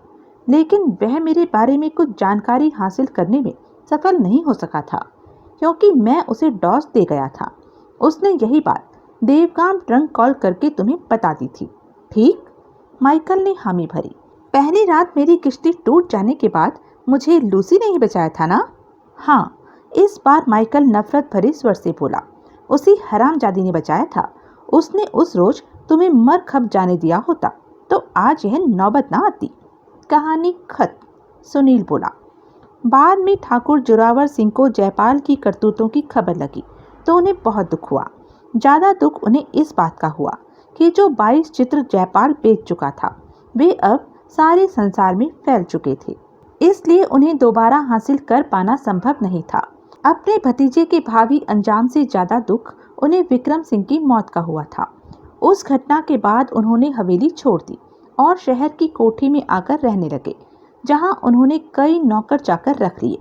लेकिन वह मेरे बारे में कुछ जानकारी हासिल करने में सफल नहीं हो सका था क्योंकि मैं उसे डॉस दे गया था। उसने यही बात देवगाम ट्रंक कॉल करके तुम्हें बता दी थी, ठीक? माइकल ने हामी भरी। पहली रात मेरी किश्ती टूट जाने के बाद मुझे लूसी ने ही बचाया था ना? हाँ, इस बार माइकल नफरत भरे स्वर से बोला। उसी हरामजादी ने बचाया था। उसने उस रोज तुम्हें मर खप जाने दिया होता तो आज यह नौबत ना आती। कहानी खत्म, सुनील बोला। बाद में ठाकुर जोरावर सिंह को जयपाल की करतूतों की खबर लगी तो उन्हें बहुत दुख हुआ। ज़्यादा दुख उन्हें इस बात का हुआ कि जो 22 चित्र जयपाल बेच चुका था वे अब सारे संसार में फैल चुके थे, इसलिए उन्हें दोबारा हासिल कर पाना संभव नहीं था। अपने भतीजे के भावी अंजाम से ज़्यादा दुख उन्हें विक्रम सिंह की मौत का हुआ था। उस घटना के बाद उन्होंने हवेली छोड़ दी और शहर की कोठी में आकर रहने लगे, जहां उन्होंने कई नौकर चाकर रख लिए।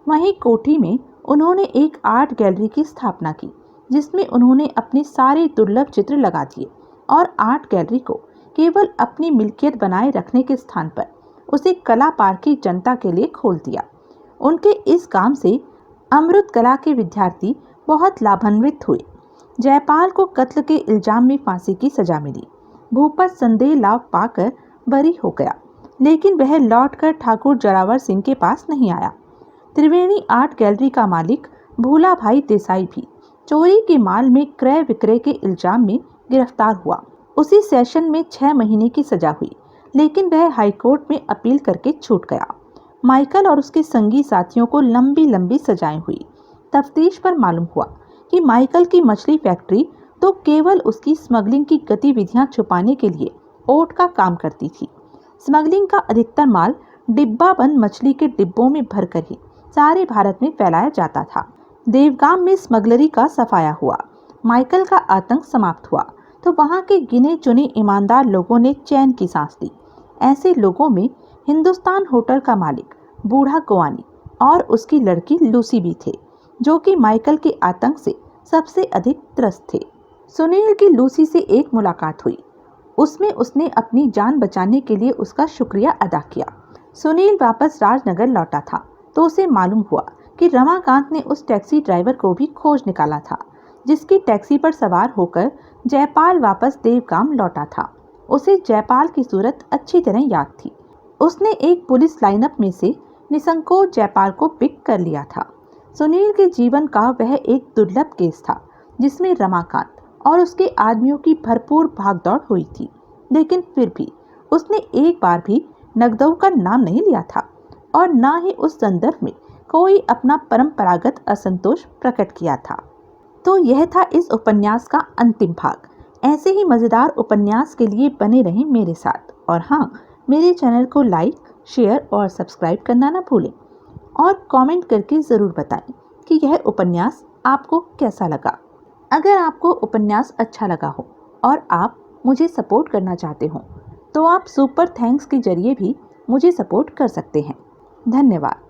वहीं कोठी में उन्होंने एक आर्ट गैलरी की स्थापना की जिसमें उन्होंने अपने सारे दुर्लभ चित्र लगा दिए और आर्ट गैलरी को केवल अपनी मिल्कियत बनाए रखने के स्थान पर उसे कला पार्क की जनता के लिए खोल दिया। उनके इस काम से अमृत कला के विद्यार्थी बहुत लाभान्वित हुए। जयपाल को कत्ल के इल्जाम में फांसी की सजा मिली। भूपत संदेह लाभ पाकर बरी हो गया, लेकिन वह लौटकर ठाकुर जोरावर सिंह के पास नहीं आया। त्रिवेणी आर्ट गैलरी का मालिक भूला भाई देसाई भी चोरी के माल में क्रय विक्रय के इल्जाम में गिरफ्तार हुआ। उसी सेशन में 6 महीने की सजा हुई, लेकिन वह हाईकोर्ट में अपील करके छूट गया। माइकल और उसके संगी साथियों को लंबी लंबी सजाएं हुई। तफ्तीश पर मालूम हुआ कि माइकल की मछली फैक्ट्री तो केवल उसकी स्मगलिंग की गतिविधियां छुपाने के लिए ओट का काम करती थी। स्मगलिंग का अधिकतर माल डिब्बा बंद मछली के डिब्बों में भरकर ही सारे भारत में फैलाया जाता था। देवगाम में स्मगलरी का सफाया हुआ। माइकल का आतंक समाप्त हुआ तो वहां के गिने चुने ईमानदार लोगों ने चैन की सांस ली। ऐसे लोगों में हिंदुस्तान होटल का मालिक बूढ़ा गोवानी और उसकी लड़की लूसी भी थे, जो कि माइकल के आतंक से सबसे अधिक त्रस्त थे। सुनील की लूसी से एक मुलाकात हुई। उसमें उसने अपनी जान बचाने के लिए उसका शुक्रिया अदा किया। सुनील वापस राजनगर लौटा था तो उसे मालूम हुआ कि रमाकांत ने उस टैक्सी ड्राइवर को भी खोज निकाला था जिसकी टैक्सी पर सवार होकर जयपाल वापस देवगाम लौटा था। उसे जयपाल की सूरत अच्छी तरह याद थी। उसने एक पुलिस लाइनअप में से निसंकोच जयपाल को पिक कर लिया था। सुनील के जीवन का वह एक दुर्लभ केस था जिसमें रमाकांत और उसके आदमियों की भरपूर भागदौड़ हुई थी, लेकिन फिर भी उसने एक बार भी नगदऊ का नाम नहीं लिया था और न ही उस संदर्भ में कोई अपना परंपरागत असंतोष प्रकट किया था। तो यह था इस उपन्यास का अंतिम भाग। ऐसे ही मज़ेदार उपन्यास के लिए बने रहें मेरे साथ, और हाँ, मेरे चैनल को लाइक, शेयर और सब्सक्राइब करना ना भूलें, और कमेंट करके ज़रूर बताएं कि यह उपन्यास आपको कैसा लगा। अगर आपको उपन्यास अच्छा लगा हो और आप मुझे सपोर्ट करना चाहते हो तो आप सुपर थैंक्स के जरिए भी मुझे सपोर्ट कर सकते हैं। धन्यवाद।